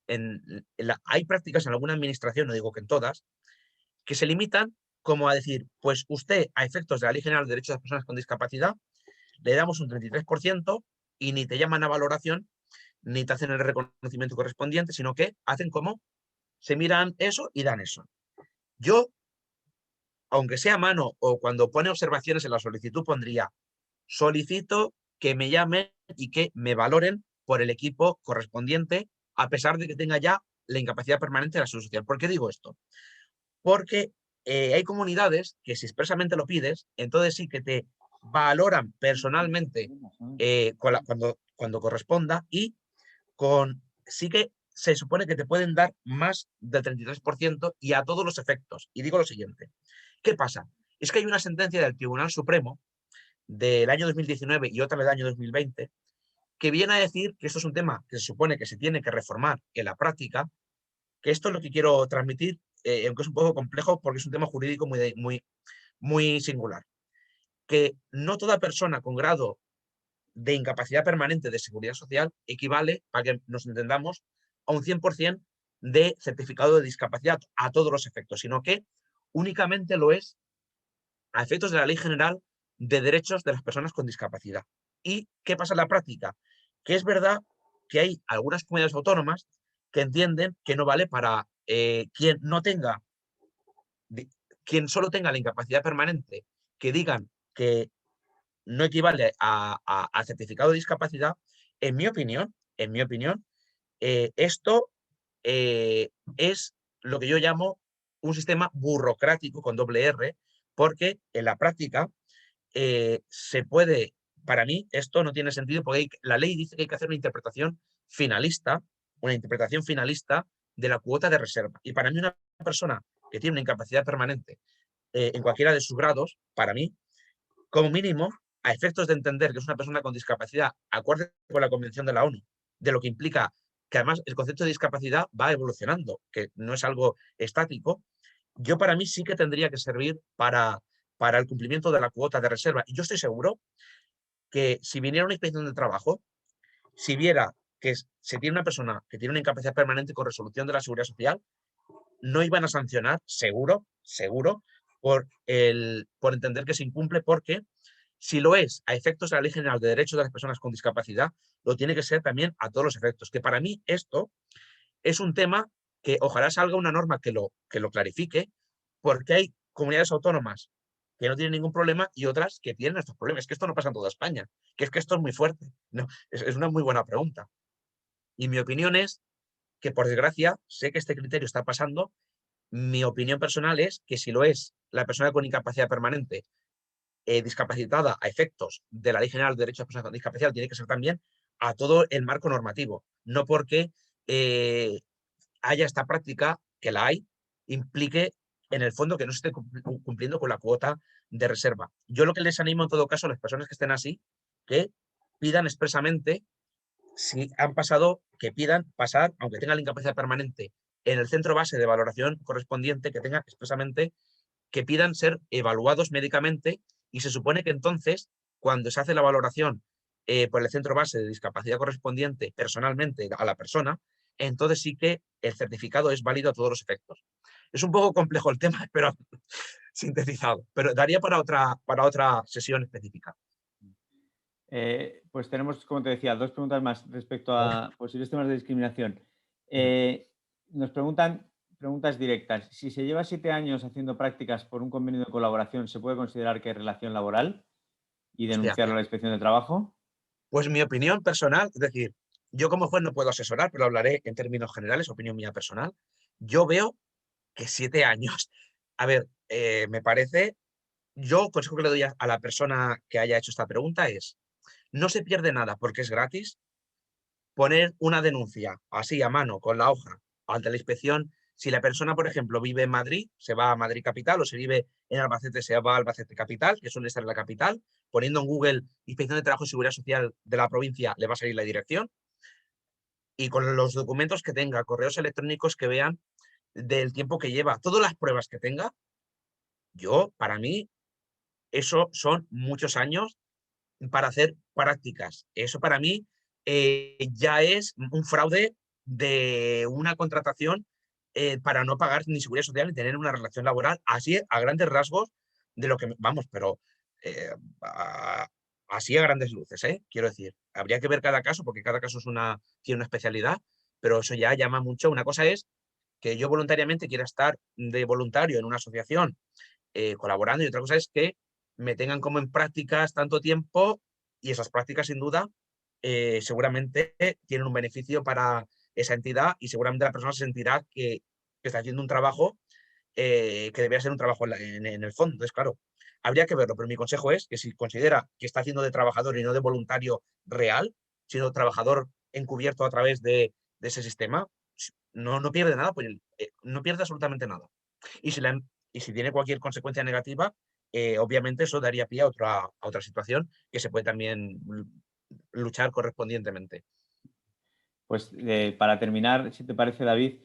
hay prácticas en alguna administración, no digo que en todas, que se limitan como a decir, pues usted, a efectos de la Ley General de Derechos de las Personas con Discapacidad, le damos un 33% y ni te llaman a valoración, ni te hacen el reconocimiento correspondiente, sino que hacen como, se miran eso y dan eso. Yo, aunque sea a mano o cuando pone observaciones en la solicitud, pondría, solicito que me llamen y que me valoren por el equipo correspondiente, a pesar de que tenga ya la incapacidad permanente de la salud social. ¿Por qué digo esto? Porque hay comunidades que si expresamente lo pides, entonces sí que te valoran personalmente cuando corresponda y sí que se supone que te pueden dar más del 33% y a todos los efectos. Y digo lo siguiente, ¿qué pasa? Es que hay una sentencia del Tribunal Supremo del año 2019 y otra del año 2020 que viene a decir que esto es un tema que se supone que se tiene que reformar en la práctica, que esto es lo que quiero transmitir, aunque es un poco complejo porque es un tema jurídico muy singular, que no toda persona con grado de incapacidad permanente de seguridad social equivale, para que nos entendamos, a un 100% de certificado de discapacidad a todos los efectos, sino que únicamente lo es a efectos de la Ley General de Derechos de las Personas con Discapacidad. ¿Y qué pasa en la práctica? Que es verdad que hay algunas comunidades autónomas que entienden que no vale para quien no tenga, quien solo tenga la incapacidad permanente, que digan que no equivale a certificado de discapacidad. En mi opinión, esto es lo que yo llamo un sistema burocrático con doble R, porque en la práctica se puede, para mí, esto no tiene sentido porque la ley dice que hay que hacer una interpretación finalista de la cuota de reserva. Y para mí una persona que tiene una incapacidad permanente en cualquiera de sus grados, para mí, como mínimo, a efectos de entender que es una persona con discapacidad, acorde con la Convención de la ONU, de lo que implica que además el concepto de discapacidad va evolucionando, que no es algo estático, yo para mí sí que tendría que servir para el cumplimiento de la cuota de reserva. Y yo estoy seguro que si viniera una inspección de trabajo, si viera que se tiene una persona que tiene una incapacidad permanente con resolución de la Seguridad Social, no iban a sancionar, seguro, por entender que se incumple, porque si lo es a efectos de la Ley General de Derechos de las Personas con Discapacidad, lo tiene que ser también a todos los efectos. Que para mí esto es un tema que ojalá salga una norma que lo clarifique, porque hay comunidades autónomas que no tienen ningún problema y otras que tienen estos problemas. Es que esto no pasa en toda España, que es que esto es muy fuerte. No, es una muy buena pregunta. Y mi opinión es que, por desgracia, sé que este criterio está pasando. Mi opinión personal es que si lo es la persona con incapacidad permanente discapacitada a efectos de la Ley General de Derechos de Personas con Discapacidad, tiene que ser también a todo el marco normativo, no porque haya esta práctica, que la hay, implique en el fondo que no se esté cumpliendo con la cuota de reserva. Yo lo que les animo en todo caso a las personas que estén así, que pidan expresamente, si han pasado, que pidan pasar, aunque tengan la incapacidad permanente, en el centro base de valoración correspondiente, que tengan expresamente que pidan ser evaluados médicamente, y se supone que entonces, cuando se hace la valoración por el centro base de discapacidad correspondiente personalmente a la persona, entonces sí que el certificado es válido a todos los efectos. Es un poco complejo el tema, pero sintetizado, pero daría para otra sesión específica. Pues tenemos, como te decía, dos preguntas más respecto a posibles temas de discriminación. Nos preguntas directas. Si se lleva 7 años haciendo prácticas por un convenio de colaboración, ¿se puede considerar que es relación laboral y Hostia, denunciarlo a la inspección de trabajo? pues mi opinión personal, es decir, yo como juez no puedo asesorar, pero hablaré en términos generales, opinión mía personal. Yo veo que 7 años, a ver, me parece, yo consejo que le doy a la persona que haya hecho esta pregunta es, no se pierde nada porque es gratis. Poner una denuncia así a mano con la hoja ante la inspección. Si la persona, por ejemplo, vive en Madrid, se va a Madrid capital, o se vive en Albacete, se va a Albacete capital, que suele estar en la capital, poniendo en Google Inspección de Trabajo y Seguridad Social de la provincia, le va a salir la dirección, y con los documentos que tenga, correos electrónicos que vean del tiempo que lleva, todas las pruebas que tenga, para mí, eso son muchos años para hacer prácticas. Eso para mí ya es un fraude de una contratación para no pagar ni seguridad social ni tener una relación laboral, así a grandes rasgos de lo que vamos, pero eh, a, así a grandes luces, quiero decir. Habría que ver cada caso porque cada caso tiene una especialidad, pero eso ya llama mucho. Una cosa es que yo voluntariamente quiera estar de voluntario en una asociación colaborando, y otra cosa es que me tengan como en prácticas tanto tiempo, y esas prácticas sin duda seguramente tienen un beneficio para esa entidad, y seguramente la persona se sentirá que está haciendo un trabajo que debería ser un trabajo en el fondo. Entonces, claro, habría que verlo, pero mi consejo es que si considera que está haciendo de trabajador y no de voluntario real, sino trabajador encubierto a través de ese sistema, no pierde nada, pues, no pierde absolutamente nada. Y si tiene cualquier consecuencia negativa, obviamente eso daría pie a otra situación que se puede también luchar correspondientemente. Pues para terminar, si te parece, David,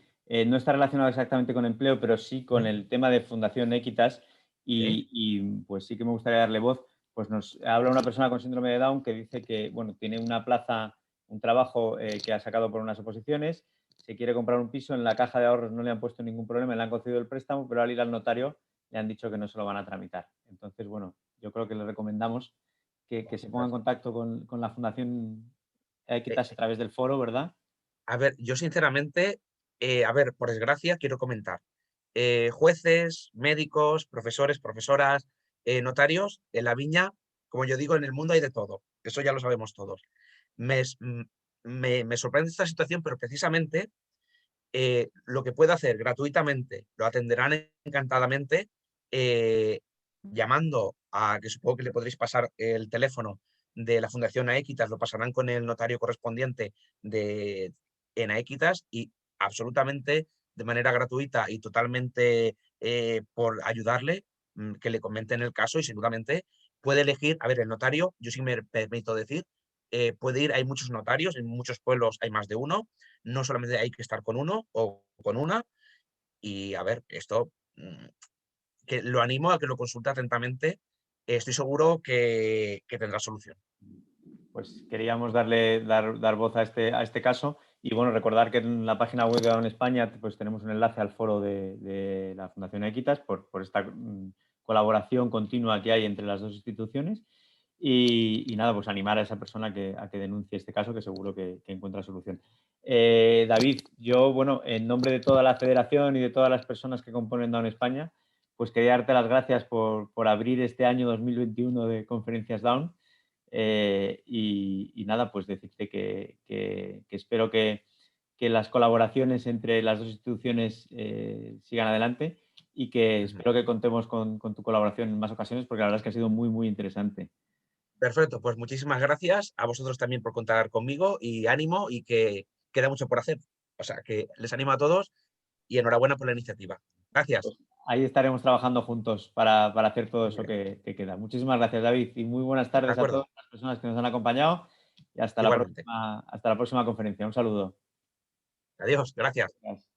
no está relacionado exactamente con empleo, pero sí con ¿Mm? el tema de Fundación Equitas ¿Sí? pues sí que me gustaría darle voz. Pues nos habla una persona con síndrome de Down que dice que, bueno, tiene una plaza, un trabajo que ha sacado por unas oposiciones, se quiere comprar un piso, en la caja de ahorros no le han puesto ningún problema, le han concedido el préstamo, pero al ir al notario le han dicho que no se lo van a tramitar. Entonces, bueno, yo creo que le recomendamos que se ponga en contacto con la Fundación Eh, Equitas a través del foro, ¿verdad? A ver, yo sinceramente, a ver, por desgracia, quiero comentar. Jueces, médicos, profesores, profesoras, notarios, en la viña, como yo digo, en el mundo hay de todo. Eso ya lo sabemos todos. Me, s- m- me sorprende esta situación, pero precisamente lo que puede hacer gratuitamente, lo atenderán encantadamente, eh, llamando a, que supongo que le podréis pasar el teléfono de la Fundación Aequitas, lo pasarán con el notario correspondiente de, en Aequitas y absolutamente de manera gratuita y totalmente por ayudarle, que le comenten el caso y seguramente puede elegir, a ver, el notario, yo sí me permito decir, puede ir, hay muchos notarios, en muchos pueblos hay más de uno, no solamente hay que estar con uno o con una. Y a ver, esto que lo animo a que lo consulte atentamente. Estoy seguro que tendrá solución. Pues queríamos dar voz a este caso y bueno, recordar que en la página web de Down España pues tenemos un enlace al foro de la Fundación Equitas por esta colaboración continua que hay entre las dos instituciones y nada, pues animar a esa persona a que denuncie este caso que seguro que encuentra solución. David, yo, bueno, en nombre de toda la federación y de todas las personas que componen Down España, pues quería darte las gracias por abrir este año 2021 de Conferencias Down. Y nada, pues decirte que espero que las colaboraciones entre las dos instituciones sigan adelante y que Ujú. espero que contemos con tu colaboración en más ocasiones porque la verdad es que ha sido muy, muy interesante. Perfecto, pues muchísimas gracias a vosotros también por contar conmigo y ánimo y que queda mucho por hacer. O sea, que les animo a todos y enhorabuena por la iniciativa. Gracias. Pues ahí estaremos trabajando juntos para hacer todo Muy eso bien. que queda. Muchísimas gracias, David, y muy buenas De tardes a acuerdo, todas las personas que nos han acompañado y igualmente. hasta la próxima conferencia. Un saludo. Adiós, gracias. Gracias.